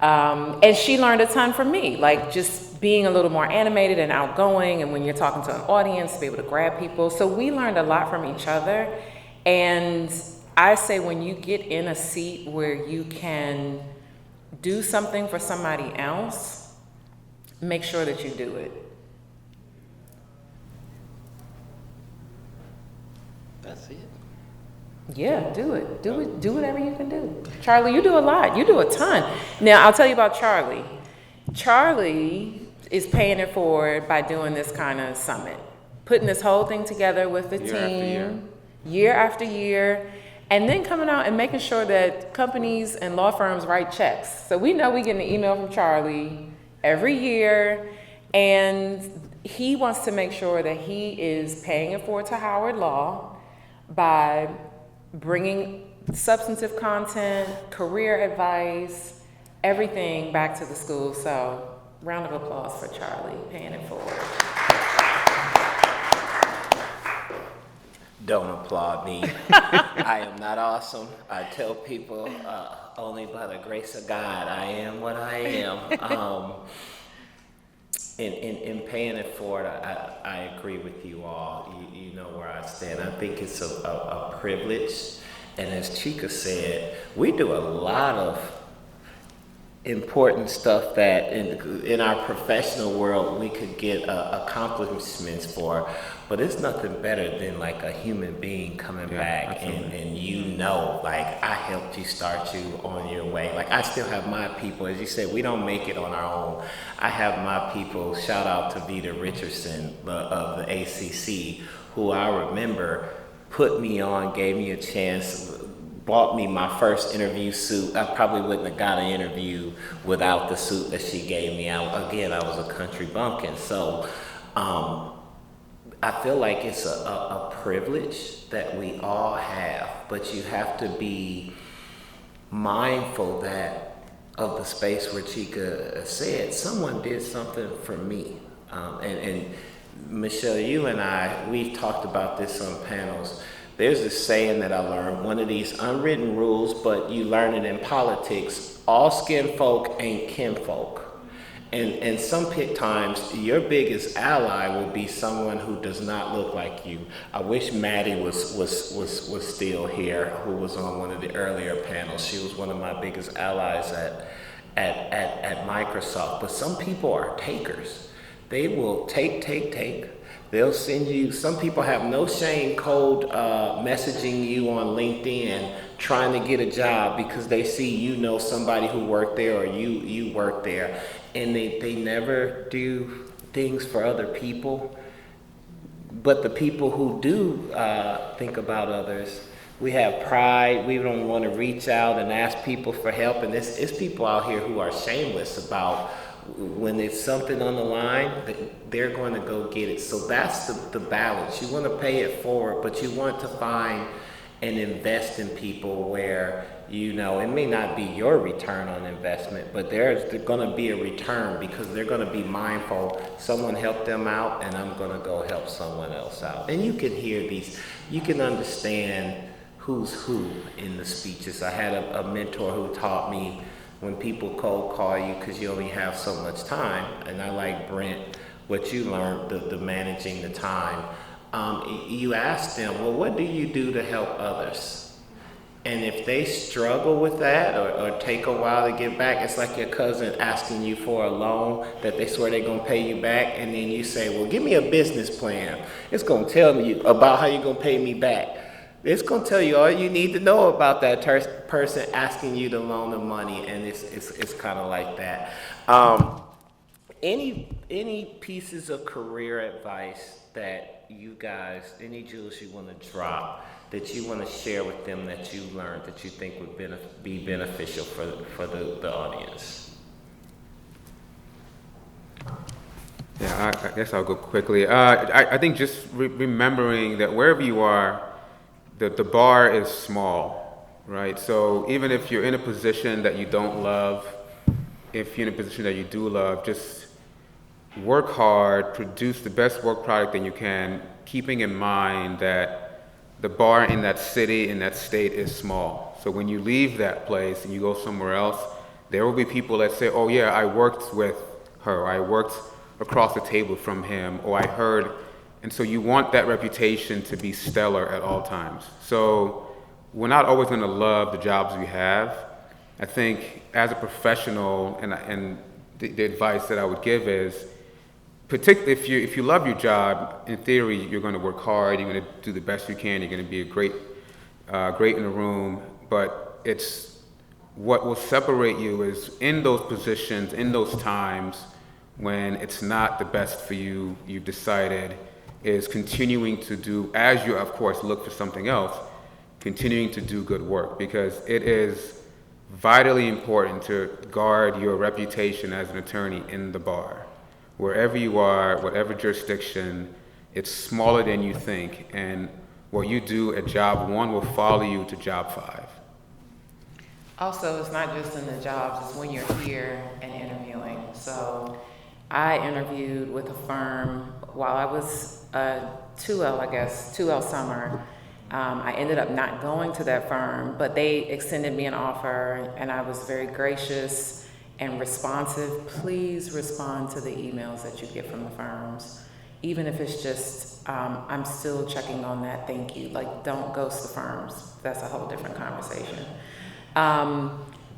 And she learned a ton from me, like just being a little more animated and outgoing, and when you're talking to an audience, to be able to grab people. So we learned a lot from each other. And I say when you get in a seat where you can do something for somebody else, make sure that you do it. That's it. Yeah, do it. Do whatever you can do. Charlie, you do a lot. You do a ton. Now, I'll tell you about Charlie. Charlie is paying it forward by doing this kind of summit, putting this whole thing together with the team, year after year, and then coming out and making sure that companies and law firms write checks. So we know we get an email from Charlie every year, and he wants to make sure that he is paying it forward to Howard Law by bringing substantive content, career advice, everything back to the school. So round of applause for Charlie, paying it forward. Don't applaud me. I am not awesome. I tell people only by the grace of God I am what I am. In paying it forward, I agree with you all. You know where I stand. I think it's a privilege. And as Chika said, we do a lot of important stuff that in our professional world we could get accomplishments for, but it's nothing better than like a human being coming back and like I helped you start you on your way. Like I still have my people, as you said, we don't make it on our own. I have my people, shout out to Vita Richardson of the ACC, who I remember put me on, gave me a chance, bought me my first interview suit. I probably wouldn't have got an interview without the suit that she gave me. I was a country bumpkin. So I feel like it's a privilege that we all have, but you have to be mindful of the space where Chika said, someone did something for me. And Michele, you and I, we've talked about this on panels. There's this saying that I learned, one of these unwritten rules, but you learn it in politics: all skin folk ain't kinfolk. And some times your biggest ally will be someone who does not look like you. I wish Maddie was still here, who was on one of the earlier panels. She was one of my biggest allies at Microsoft. But some people are takers. They will take. They'll send you, some people have no shame cold messaging you on LinkedIn trying to get a job because they see you know somebody who worked there or you work there. And they never do things for other people. But the people who do think about others, we have pride. We don't want to reach out and ask people for help. And it's people out here who are shameless about when it's something on the line, they're going to go get it. So that's the balance. You want to pay it forward, but you want to find and invest in people where, you know, it may not be your return on investment, but there's going to be a return because they're going to be mindful. Someone helped them out, and I'm going to go help someone else out. And you can hear these, you can understand who's who in the speeches. I had a mentor who taught me, when people cold call you because you only have so much time, and I like Brent, what you learned, the managing the time, you ask them, well, what do you do to help others? And if they struggle with that or take a while to get back, it's like your cousin asking you for a loan that they swear they're gonna pay you back, and then you say, well, give me a business plan. It's gonna tell you about how you're gonna pay me back. It's going to tell you all you need to know about that person asking you to loan them money, and it's kind of like that. Any pieces of career advice that you guys, any jewels you want to drop, that you want to share with them that you learned that you think would be beneficial for the audience? Yeah, I guess I'll go quickly. I think just remembering that wherever you are, the bar is small, right? So even if you're in a position that you don't love, if you're in a position that you do love, just work hard, produce the best work product that you can, keeping in mind that the bar in that city, in that state is small. So when you leave that place and you go somewhere else, there will be people that say, oh yeah, I worked with her, or I worked across the table from him, or I heard. And so you want that reputation to be stellar at all times. So we're not always going to love the jobs we have. I think as a professional, and the advice that I would give is, particularly if you love your job, in theory, you're going to work hard, you're going to do the best you can, you're going to be a great in the room, but it's what will separate you is in those positions, in those times when it's not the best for you, you've decided, is continuing to do, as you of course look for something else, continuing to do good work, because it is vitally important to guard your reputation as an attorney in the bar. Wherever you are, whatever jurisdiction, it's smaller than you think, and what you do at job 1 will follow you to job 5. Also, it's not just in the jobs, it's when you're here and interviewing. So I interviewed with a firm while I was 2L summer. I ended up not going to that firm, but they extended me an offer, and I was very gracious and responsive. Please respond to the emails that you get from the firms. Even if it's just, I'm still checking on that, thank you. Like, don't ghost the firms. That's a whole different conversation.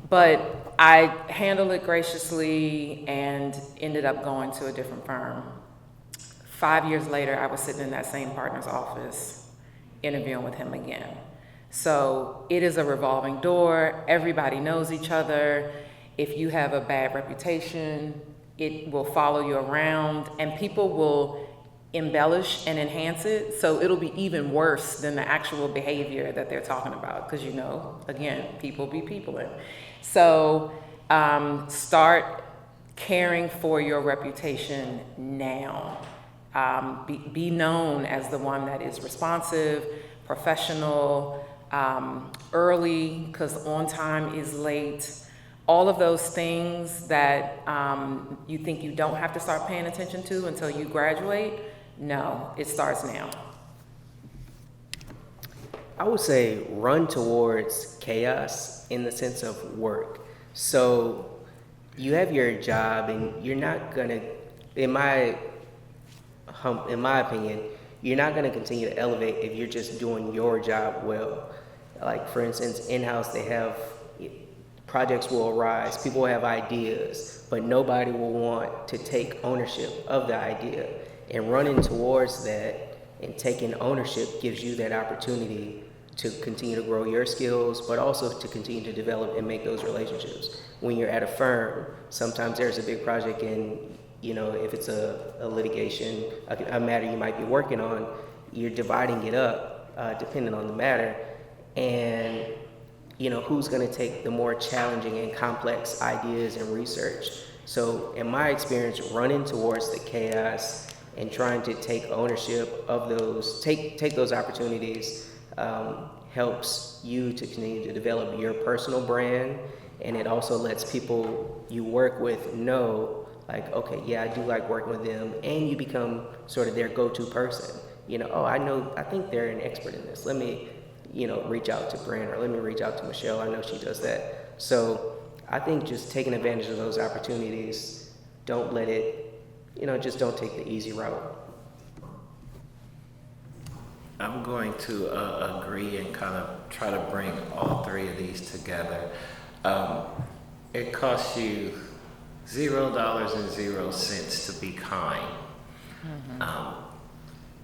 But I handled it graciously and ended up going to a different firm. 5 years later, I was sitting in that same partner's office interviewing with him again. So it is a revolving door. Everybody knows each other. If you have a bad reputation, it will follow you around, and people will embellish and enhance it, so it'll be even worse than the actual behavior that they're talking about, because again, people be peopling. So start caring for your reputation now. Be known as the one that is responsive, professional, early, because on time is late. All of those things that you think you don't have to start paying attention to until you graduate, no, it starts now. I would say run towards chaos in the sense of work. So you have your job, and you're not gonna, in my opinion, you're not gonna continue to elevate if you're just doing your job well. Like for instance, in-house they have projects will arise, people will have ideas, but nobody will want to take ownership of the idea. And running towards that and taking ownership gives you that opportunity to continue to grow your skills, but also to continue to develop and make those relationships. When you're at a firm, sometimes there's a big project, and if it's a litigation, a matter you might be working on, you're dividing it up depending on the matter, and who's going to take the more challenging and complex ideas and research. So in my experience, running towards the chaos and trying to take ownership of those, take those opportunities helps you to continue to develop your personal brand, and it also lets people you work with know, like, okay, yeah, I do like working with them, and you become sort of their go-to person. I think they're an expert in this. Let me, reach out to Brent, or let me reach out to Michele. I know she does that. So I think just taking advantage of those opportunities, don't let it, just don't take the easy route. I'm going to agree and kind of try to bring all three of these together. It costs you $0.00 to be kind. Mm-hmm.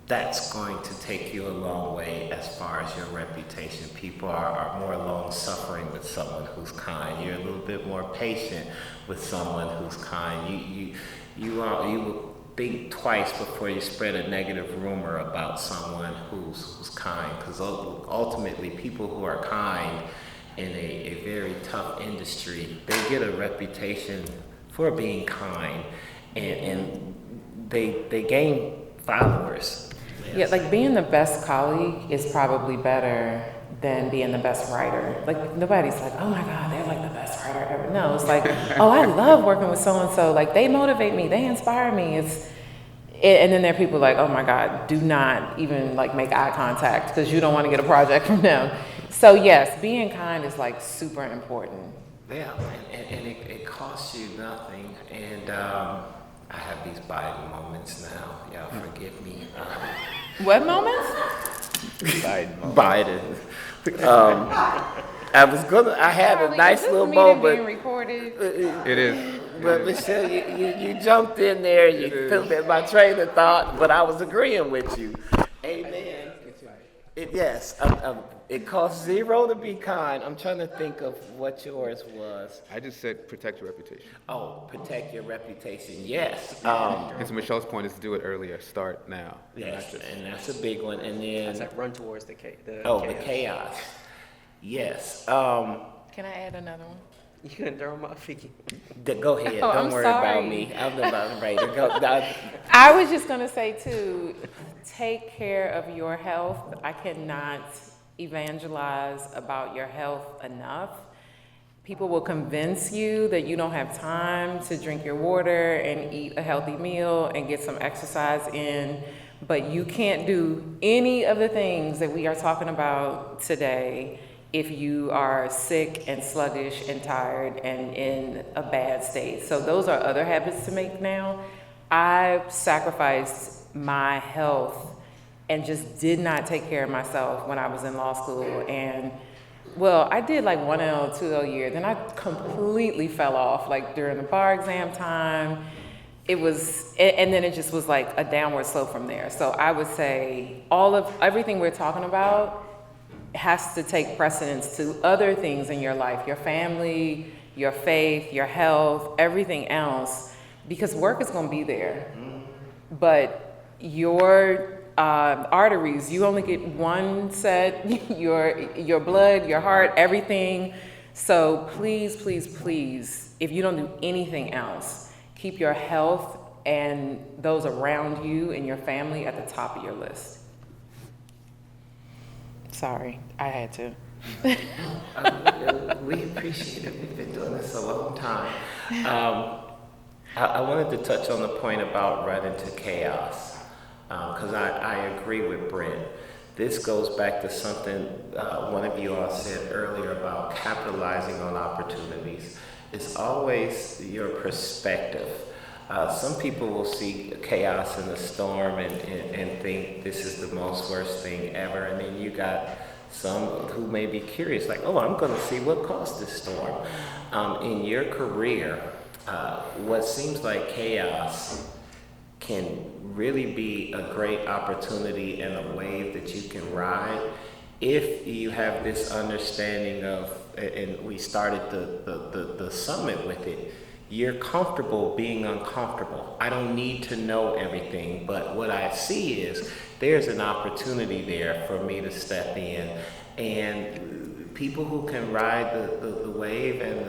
That's going to take you a long way as far as your reputation. People are more long-suffering with someone who's kind. You're a little bit more patient with someone who's kind. You will think twice before you spread a negative rumor about someone who's kind, because ultimately people who are kind in a very tough industry, they get a reputation for being kind, and they gain followers. Yeah, like being the best colleague is probably better than being the best writer. Like nobody's like, oh my God, they're like the best writer ever. No, it's like, oh, I love working with so-and-so. Like they motivate me, they inspire me. And then there are people like, oh my God, do not even like make eye contact because you don't want to get a project from them. So yes, being kind is like super important. Yeah, and it costs you nothing. And I have these Biden moments now. Y'all forgive me. What moments? Biden. I had Charlie, a nice is this little meeting moment. being recorded? It is. But Michele, you jumped in there, you filled in my train of thought, but I was agreeing with you. Amen. It costs $0 to be kind. I'm trying to think of what yours was. I just said protect your reputation. Oh, protect your reputation. Yes. And so Michelle's point is to do it earlier. Start now. Yes, and that's a big one. And That's then like run towards the chaos. the chaos. Yes. Can I add another one? You gonna throw them off again? Go ahead. Oh, Don't I'm worry about sorry. me. I'm about ready to go. I was just gonna say too, take care of your health. I cannot evangelize about your health enough. People will convince you that you don't have time to drink your water and eat a healthy meal and get some exercise in, but you can't do any of the things that we are talking about today if you are sick and sluggish and tired and in a bad state. So those are other habits to make now. I sacrificed my health and just did not take care of myself when I was in law school. And well, I did like 1L, 2L year. Then I completely fell off like during the bar exam time. It was, and then it just was like a downward slope from there. So I would say everything we're talking about has to take precedence to other things in your life, your family, your faith, your health, everything else, because work is going to be there. But your arteries, you only get one set, your blood, your heart, everything. So please, please, please, if you don't do anything else, keep your health and those around you and your family at the top of your list. Sorry, I had to. We appreciate it. We've been doing this a long time. I wanted to touch on the point about running to chaos, because I agree with Brent. This goes back to something one of you all said earlier about capitalizing on opportunities. It's always your perspective. Some people will see chaos in the storm and think this is the most worst thing ever. And then you got some who may be curious, like, oh, I'm going to see what caused this storm. In your career, what seems like chaos can really be a great opportunity and a wave that you can ride if you have this understanding of, and we started the summit with it, you're comfortable being uncomfortable. I don't need to know everything, but what I see is there's an opportunity there for me to step in. And people who can ride the wave and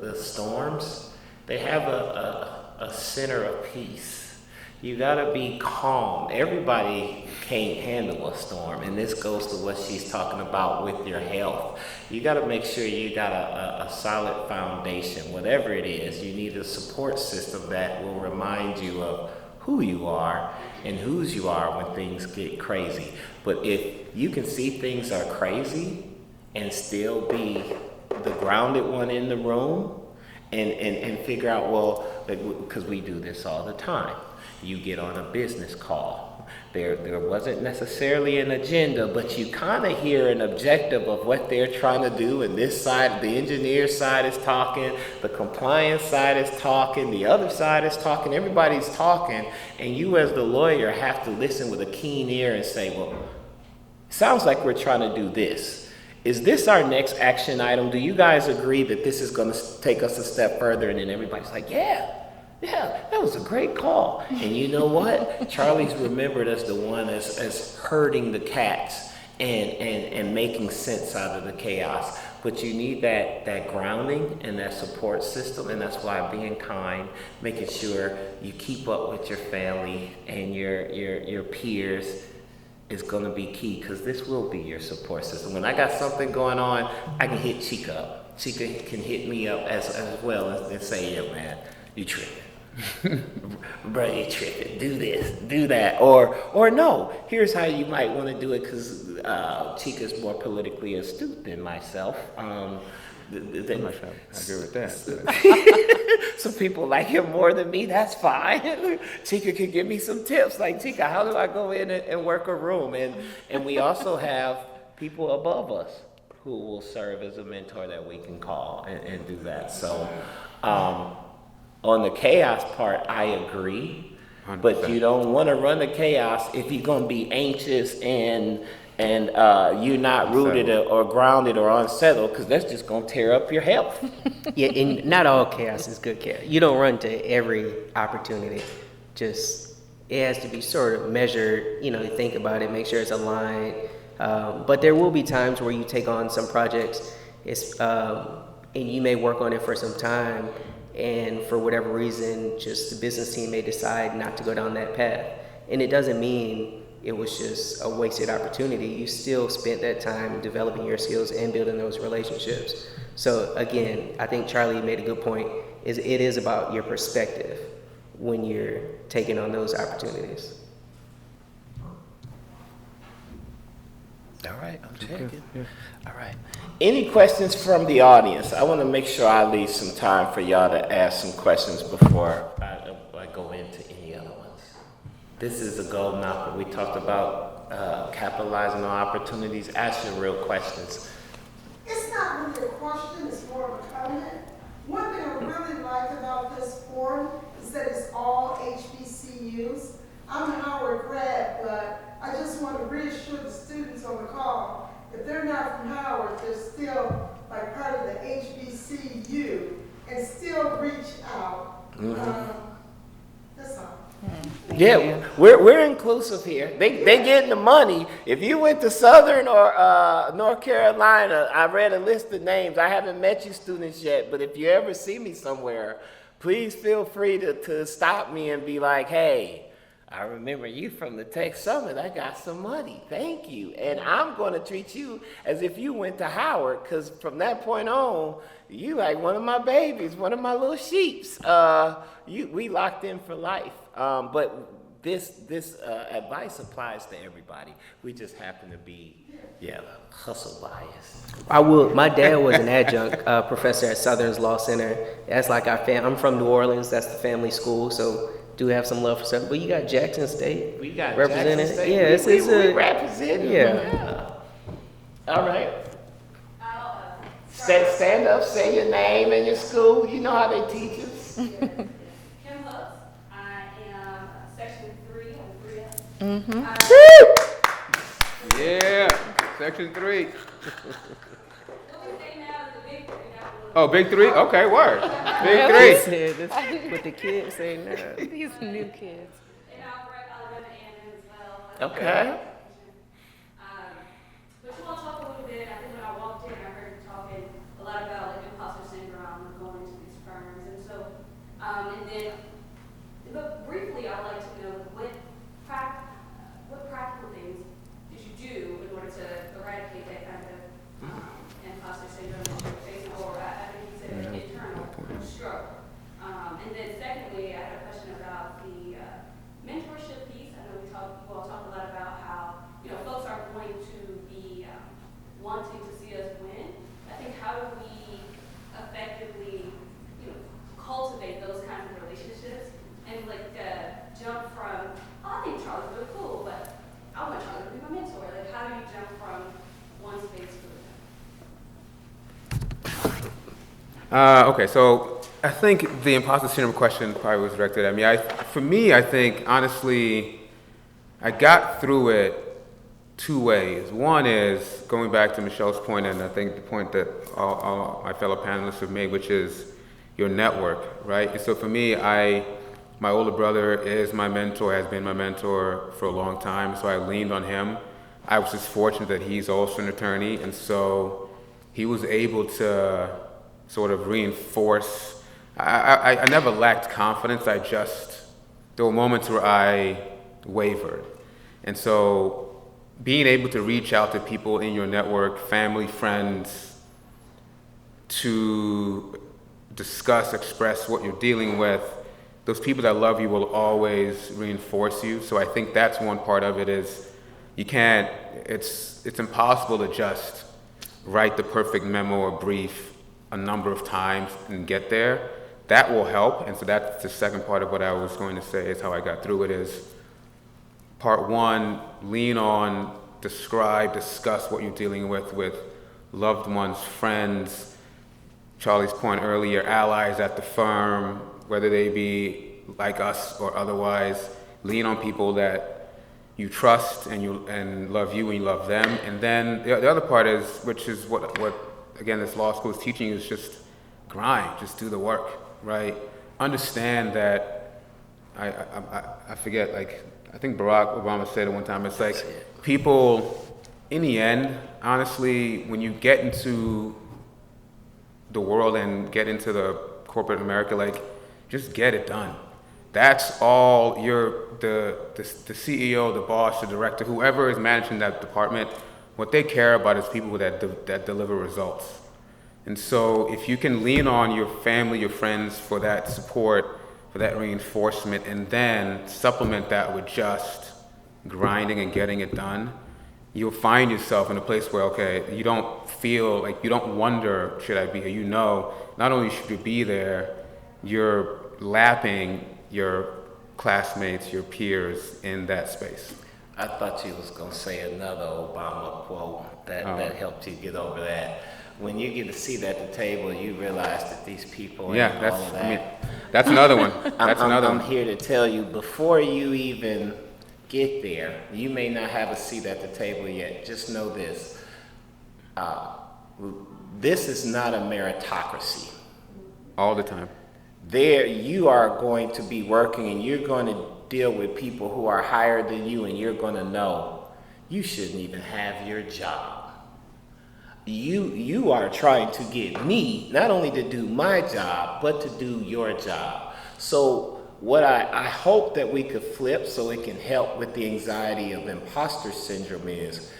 the storms, they have a center of peace. You gotta be calm. Everybody can't handle a storm, and this goes to what she's talking about with your health. You gotta make sure you got a solid foundation. Whatever it is, you need a support system that will remind you of who you are and whose you are when things get crazy. But if you can see things are crazy and still be the grounded one in the room and figure out, well, because we do this all the time. You get on a business call. There wasn't necessarily an agenda, but you kind of hear an objective of what they're trying to do, and this side, the engineer side is talking, the compliance side is talking, the other side is talking, everybody's talking, and you as the lawyer have to listen with a keen ear and say, well, sounds like we're trying to do this. Is this our next action item? Do you guys agree that this is going to take us a step further? And then everybody's like, yeah, that was a great call. And you know what? Charlie's remembered as the one as herding the cats and making sense out of the chaos. But you need that grounding and that support system, and that's why being kind, making sure you keep up with your family and your peers is going to be key, because this will be your support system. When I got something going on, I can hit Chika up. Chika can hit me up as well and say, yeah, man, you tripping. Bro, you tripping, do this, do that, or no, here's how you might want to do it, because Chika's more politically astute than myself. I'm not sure I agree with that. Some people like him more than me, that's fine. Chika can give me some tips, like, Chika, how do I go in and work a room? And we also have people above us who will serve as a mentor that we can call and do that. So on the chaos part, I agree, 100%. but you don't want to run the chaos if you're going to be anxious and you're not rooted or grounded or unsettled, because that's just going to tear up your health. Yeah, and not all chaos is good chaos. You don't run to every opportunity. Just, it has to be sort of measured, you think about it, make sure it's aligned. But there will be times where you take on some projects, and you may work on it for some time, and for whatever reason, just the business team may decide not to go down that path. And it doesn't mean it was just a wasted opportunity. You still spent that time developing your skills and building those relationships. So again, I think Charlie made a good point. It is about your perspective when you're taking on those opportunities. All right, I'm checking. All right. Any questions from the audience? I want to make sure I leave some time for y'all to ask some questions before I go into any other ones. This is a gold knocker. We talked about capitalizing on opportunities. Ask your real questions. It's not really a question, it's more of a comment. One thing I really liked about this forum is that it's all HBCUs. I'm a Howard grad, but I just want to reassure the students on the call, if they're not from Howard, they're still like part of the HBCU and still reach out. That's all. Yeah, we're inclusive here. They getting the money. If you went to Southern or North Carolina, I read a list of names. I haven't met you students yet, but if you ever see me somewhere, please feel free to stop me and be like, hey, I remember you from the Tech Summit. I got some money. Thank you. And I'm going to treat you as if you went to Howard, because from that point on, you like one of my babies, one of my little sheeps. We locked in for life. But this advice applies to everybody. We just happen to be, hustle biased. My dad was an adjunct professor at Southern's Law Center. That's like our I'm from New Orleans. That's the family school. So do have some love for Southern. But you got Jackson State. We got represented. Jackson State. Yeah, we represent. Yeah. All right. Stand up, say your name and your school. You know how they teach us. Kim Hooks. I am Section 3 on 3. Yeah, Section 3. What we say now is the big 3. Oh, big 3? Okay, word. Big 3. With the kids saying that. These new kids. And Alfred, Alabama, and as well. Okay. But you all talk a little bit. I think when I walked in, I heard you talking a lot about like imposter syndrome going into these firms, and so, but briefly, I'd like to know what practical things did you do in order to eradicate that kind of imposter syndrome that you're facing, or I think you said internal struggle. And then secondly, I had a question about the mentorship piece. I know you all talked a lot about how folks are going to be wanting to see us win. I think how do we effectively cultivate those kinds of relationships and jump from, I think Charlie's really cool, but I want Charlie to be my mentor. Like, how do you jump from one space to another? Okay, so I think the imposter syndrome question probably was directed at me. For me, I think, honestly, I got through it two ways. One is going back to Michele's point, and I think the point that all my fellow panelists have made, which is your network, right? And so for me, my older brother is my mentor, has been my mentor for a long time, so I leaned on him. I was just fortunate that he's also an attorney, and so he was able to sort of reinforce. I never lacked confidence, there were moments where I wavered. And so being able to reach out to people in your network, family, friends, to discuss, express what you're dealing with, those people that love you will always reinforce you. So I think that's one part of it is you can't, it's impossible to just write the perfect memo or brief a number of times and get there. That will help. And so that's the second part of what I was going to say is how I got through it is part one, lean on, describe, discuss what you're dealing with loved ones, friends, Charlie's point earlier, allies at the firm, whether they be like us or otherwise. Lean on people that you trust and love you and you love them. And then the other part is, which is what again this law school is teaching you, is just grind, just do the work, right? Understand that I forget, like I think Barack Obama said it one time. It's like people, in the end, honestly, when you get into the world and get into the corporate America, like just get it done. That's all the CEO, the boss, the director, whoever is managing that department, what they care about is people that deliver results. And so if you can lean on your family, your friends for that support, for that reinforcement, and then supplement that with just grinding and getting it done, you'll find yourself in a place where, okay, you don't feel like, you don't wonder, should I be here? You know, not only should you be there, you're lapping your classmates, your peers in that space. I thought you was gonna say another Obama quote that helped you get over that. When you get a seat at the table, you realize that these people ain't all of that. I mean, that's another one. I'm here to tell you, before you even get there, you may not have a seat at the table yet. Just know this. This is not a meritocracy. All the time. There, you are going to be working and you're going to deal with people who are higher than you, and you're going to know you shouldn't even have your job. You are trying to get me not only to do my job, but to do your job. So what I hope that we could flip so it can help with the anxiety of imposter syndrome is,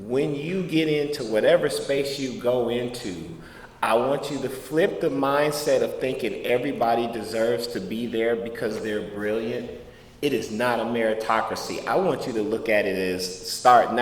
when you get into whatever space you go into, I want you to flip the mindset of thinking everybody deserves to be there because they're brilliant. It is not a meritocracy. I want you to look at it as start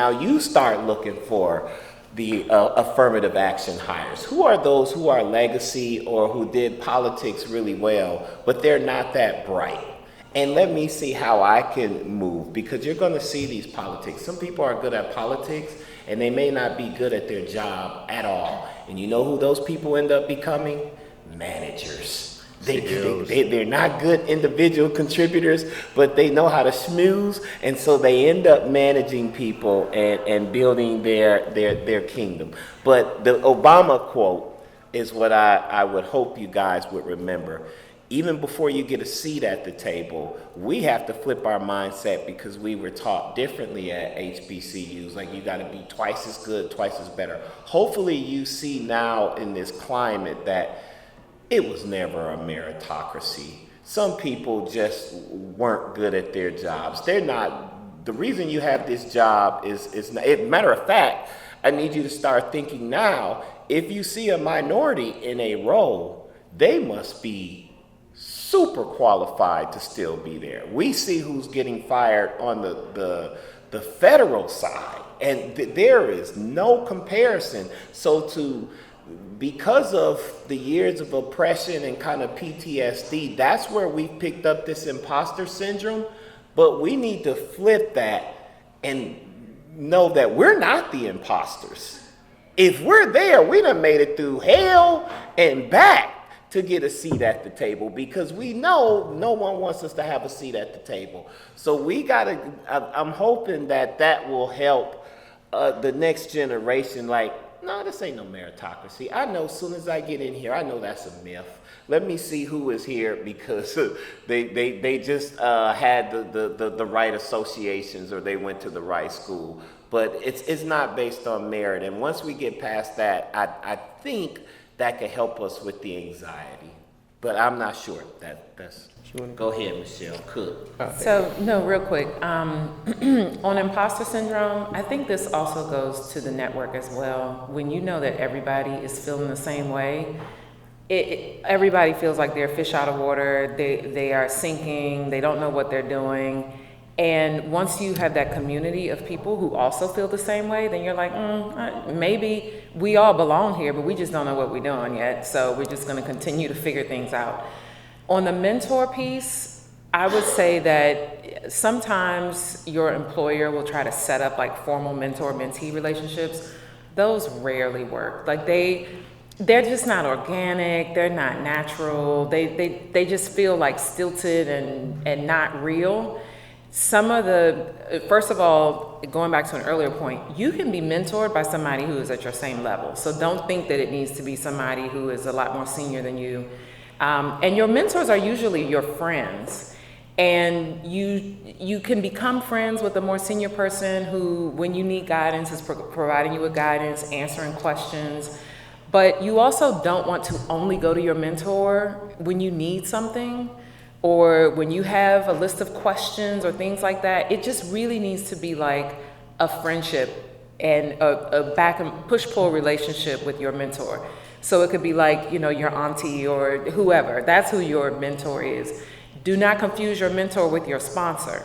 looking for the affirmative action hires. Who are those who are legacy or who did politics really well, but they're not that bright? And let me see how I can move, because you're going to see these politics. Some people are good at politics and they may not be good at their job at all. And you know who those people end up becoming? Managers. They're not good individual contributors, but they know how to schmooze, and so they end up managing people and building their kingdom. But the Obama quote is what I would hope you guys would remember. Even before you get a seat at the table, we have to flip our mindset, because we were taught differently at HBCUs. Like, you got to be twice as good, twice as better. Hopefully you see now in this climate that it was never a meritocracy. Some people just weren't good at their jobs. They're not, the reason you have this job is matter of fact, I need you to start thinking now, if you see a minority in a role, they must be super qualified to still be there. We see who's getting fired on the federal side, and there is no comparison. So because of the years of oppression and kind of PTSD, that's where we picked up this imposter syndrome. But we need to flip that and know that we're not the imposters. If we're there, we done made it through hell and back to get a seat at the table, because we know no one wants us to have a seat at the table. So I'm hoping that will help the next generation. Like, no, this ain't no meritocracy. I know as soon as I get in here, I know that's a myth. Let me see who is here because they just had the right associations, or they went to the right school. But it's not based on merit. And once we get past that, I think that can help us with the anxiety. But I'm not sure. That's. Go ahead, Michele. Cook. So, no, real quick. On imposter syndrome, I think this also goes to the network as well. When you know that everybody is feeling the same way, everybody feels like they're fish out of water. They are sinking. They don't know what they're doing. And once you have that community of people who also feel the same way, then you're like, maybe we all belong here, but we just don't know what we're doing yet. So we're just going to continue to figure things out. On the mentor piece, I would say that sometimes your employer will try to set up like formal mentor-mentee relationships. Those rarely work. Like they're just not organic. They're not natural. They just feel like stilted and not real. Some of the, first of all, going back to an earlier point, you can be mentored by somebody who is at your same level. So don't think that it needs to be somebody who is a lot more senior than you. And your mentors are usually your friends. And you can become friends with a more senior person who, when you need guidance, is providing you with guidance, answering questions. But you also don't want to only go to your mentor when you need something, or when you have a list of questions or things like that. It just really needs to be like a friendship and a back and push-pull relationship with your mentor. So it could be like, your auntie or whoever. That's who your mentor is. Do not confuse your mentor with your sponsor.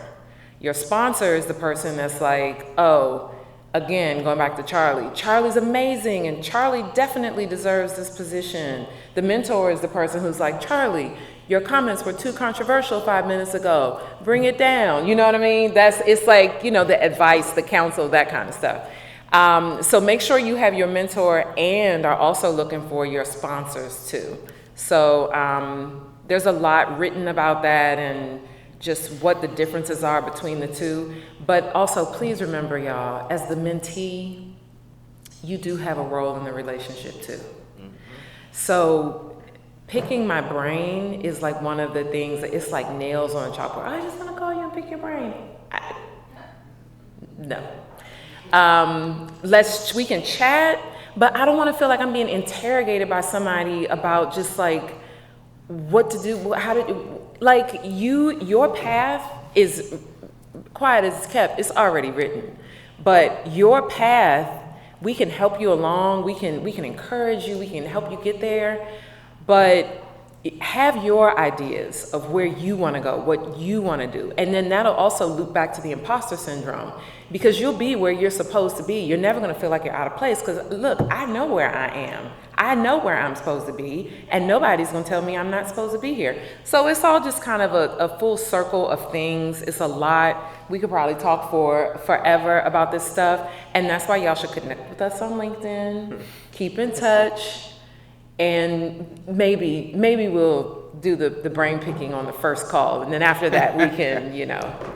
Your sponsor is the person that's like, oh, again, going back to Charlie. Charlie's amazing, and Charlie definitely deserves this position. The mentor is the person who's like, Charlie, your comments were too controversial 5 minutes ago. Bring it down. You know what I mean? It's like, the advice, the counsel, that kind of stuff. So make sure you have your mentor and are also looking for your sponsors too. So there's a lot written about that and just what the differences are between the two. But also, please remember, y'all, as the mentee, you do have a role in the relationship too. So picking my brain is like one of the things, it's like nails on a chalkboard. I just want to call you and pick your brain. No. We can chat, but I don't want to feel like I'm being interrogated by somebody about just like what to do, your path is quiet as it's kept. It's already written, but your path, we can help you along. We can encourage you. We can help you get there, but have your ideas of where you want to go, what you want to do. And then that'll also loop back to the imposter syndrome, because you'll be where you're supposed to be. You're never going to feel like you're out of place, because look, I know where I am. I know where I'm supposed to be, and nobody's going to tell me I'm not supposed to be here. So it's all just kind of a full circle of things. It's a lot. We could probably talk for forever about this stuff, and that's why y'all should connect with us on LinkedIn, keep in touch, and maybe we'll do the brain picking on the first call, and then after that we can,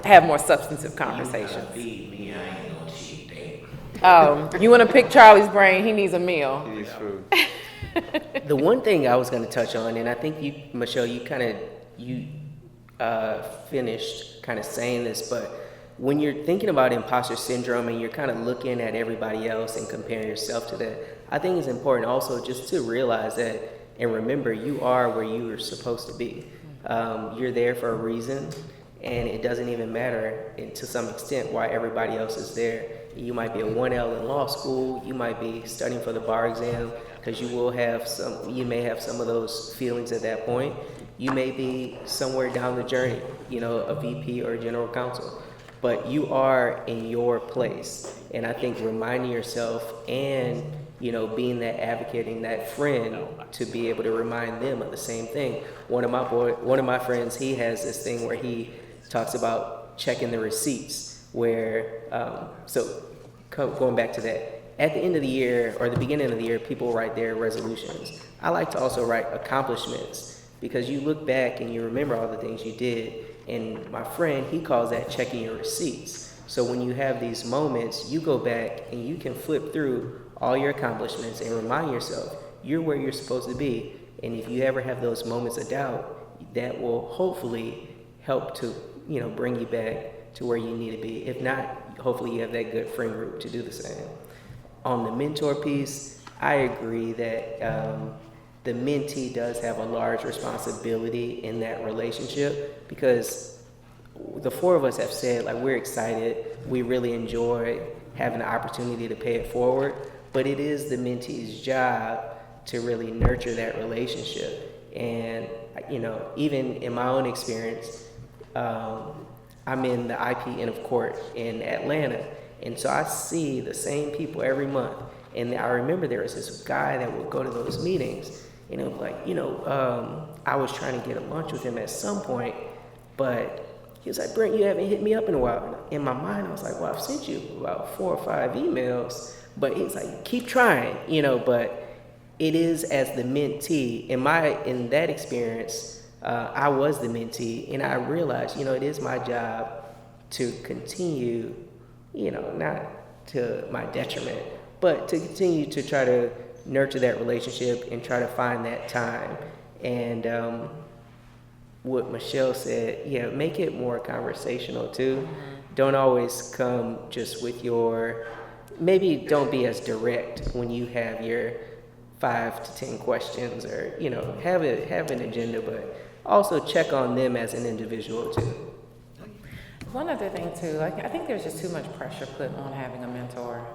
have more substantive conversations. Feed me, I ain't no cheap date. You want to pick Charlie's brain? He needs a meal. He needs food. The one thing I was going to touch on, and I think you, Michele, you finished kind of saying this, but when you're thinking about imposter syndrome and you're kind of looking at everybody else and comparing yourself to that, I think it's important also just to realize that and remember you are where you are supposed to be. You're there for a reason, and it doesn't even matter to some extent why everybody else is there. You might be a 1L in law school, you might be studying for the bar exam, because you may have some of those feelings at that point. You may be somewhere down the journey, a VP or a general counsel, but you are in your place. And I think reminding yourself and being that advocate and that friend to be able to remind them of the same thing. One of my friends, he has this thing where he talks about checking the receipts, where going back to that, at the end of the year or the beginning of the year, people write their resolutions. I like to also write accomplishments, because you look back and you remember all the things you did. And my friend, he calls that checking your receipts. So when you have these moments, you go back and you can flip through all your accomplishments and remind yourself you're where you're supposed to be. And if you ever have those moments of doubt, that will hopefully help to bring you back to where you need to be. If not, hopefully you have that good friend group to do the same. On the mentor piece, I agree that the mentee does have a large responsibility in that relationship, because the four of us have said, we're excited, we really enjoy having the opportunity to pay it forward, but it is the mentee's job to really nurture that relationship. And, even in my own experience, I'm in the IP end of court in Atlanta. And so I see the same people every month. And I remember there was this guy that would go to those meetings, and it was like, I was trying to get a lunch with him at some point, but he was like, Brent, you haven't hit me up in a while. In my mind, I was like, well, I've sent you about 4 or 5 emails, but he's like, keep trying, but it is as the mentee. In that experience, I was the mentee, and I realized, it is my job to continue, not to my detriment, but to continue to try to nurture that relationship and try to find that time. And what Michele said, make it more conversational too. Don't always come just with maybe don't be as direct when you have your 5 to 10 questions, or, have an agenda, but also check on them as an individual too. One other thing too, I think there's just too much pressure put on having a mentor.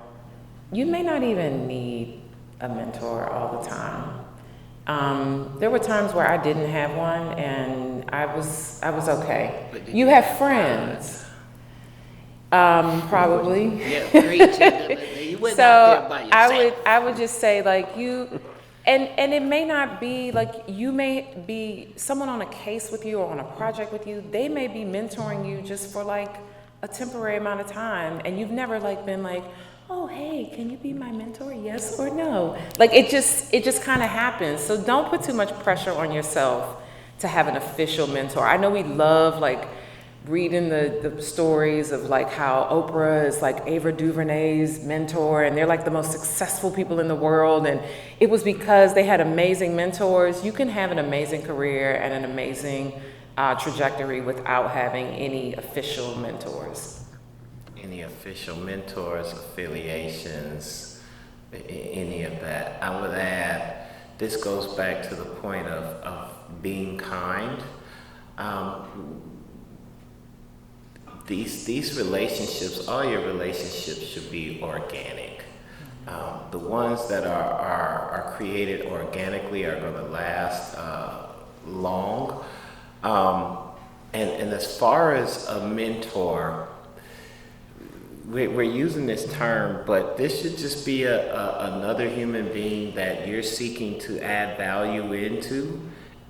You may not even need a mentor all the time. There were times where I didn't have one, and I was okay. You have friends, probably. Yeah, preach. You went out there by yourself. I would just say you, and it may not be you may be someone on a case with you or on a project with you. They may be mentoring you just for a temporary amount of time, and you've never been oh, hey, can you be my mentor? Yes or no? It just kind of happens. So don't put too much pressure on yourself to have an official mentor. I know we love reading the stories of how Oprah is Ava DuVernay's mentor, and they're the most successful people in the world, and it was because they had amazing mentors. You can have an amazing career and an amazing trajectory without having any official mentors. Any official mentors, affiliations, any of that. I would add, this goes back to the point of being kind. These relationships, all your relationships should be organic. The ones that are created organically are going to last long. And as far as a mentor, we're using this term, but this should just be another human being that you're seeking to add value into,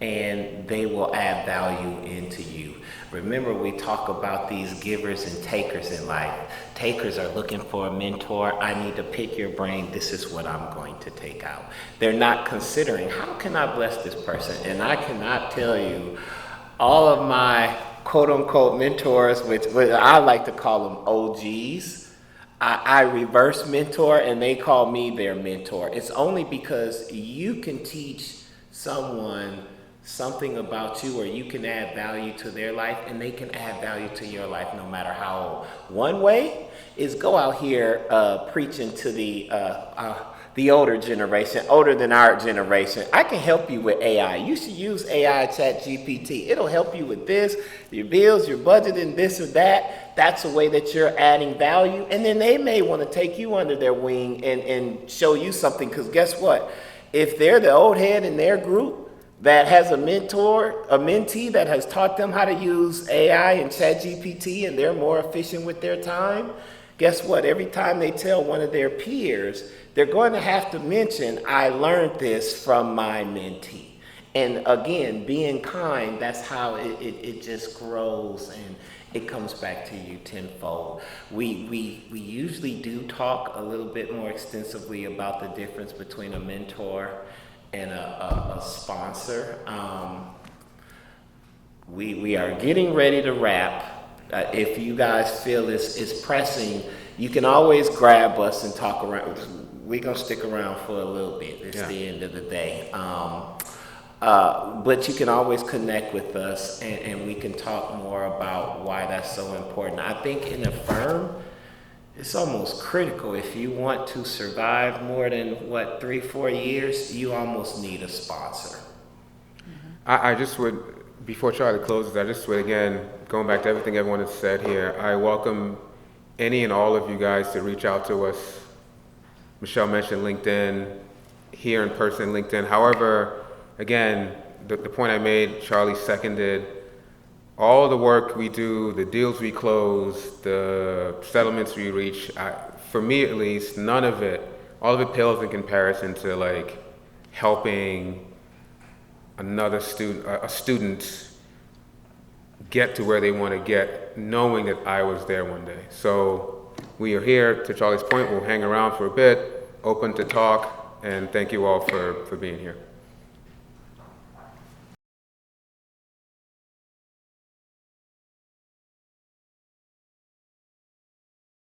and they will add value into you. Remember, we talk about these givers and takers in life. Takers are looking for a mentor. I need to pick your brain. This is what I'm going to take out. They're not considering, how can I bless this person? And I cannot tell you all of my quote-unquote mentors, which I like to call them OGs, I reverse mentor, and they call me their mentor. It's only because you can teach someone something about you, or you can add value to their life, and they can add value to your life no matter how old. One way is go out here preaching to the older generation, older than our generation. I can help you with AI. You should use AI, ChatGPT. It'll help you with this, your bills, your budgeting, this or that. That's a way that you're adding value. And then they may want to take you under their wing and show you something, because guess what? If they're the old head in their group that has a mentor, a mentee that has taught them how to use AI and ChatGPT, and they're more efficient with their time, guess what? Every time they tell one of their peers, they're going to have to mention, I learned this from my mentee. And again, being kind, that's how it just grows, and it comes back to you tenfold. We usually do talk a little bit more extensively about the difference between a mentor and a sponsor. We are getting ready to wrap. If you guys feel it's pressing, you can always grab us and talk around. We're gonna stick around for a little bit. It's the end of the day. But you can always connect with us, and we can talk more about why that's so important. I think in a firm, it's almost critical. If you want to survive more than 3-4 years, you almost need a sponsor. I just would, before Charlie closes, I just would, again, going back to everything everyone has said here, I welcome any and all of you guys to reach out to us. Michele mentioned LinkedIn, here in person, LinkedIn. However, again, the point I made, Charlie seconded. All the work we do, the deals we close, the settlements we reach, for me at least, none of it, all of it pales in comparison to like helping a student get to where they want to get, knowing that I was there one day. So we are here, to Charlie's point, we'll hang around for a bit, open to talk, and thank you all for being here.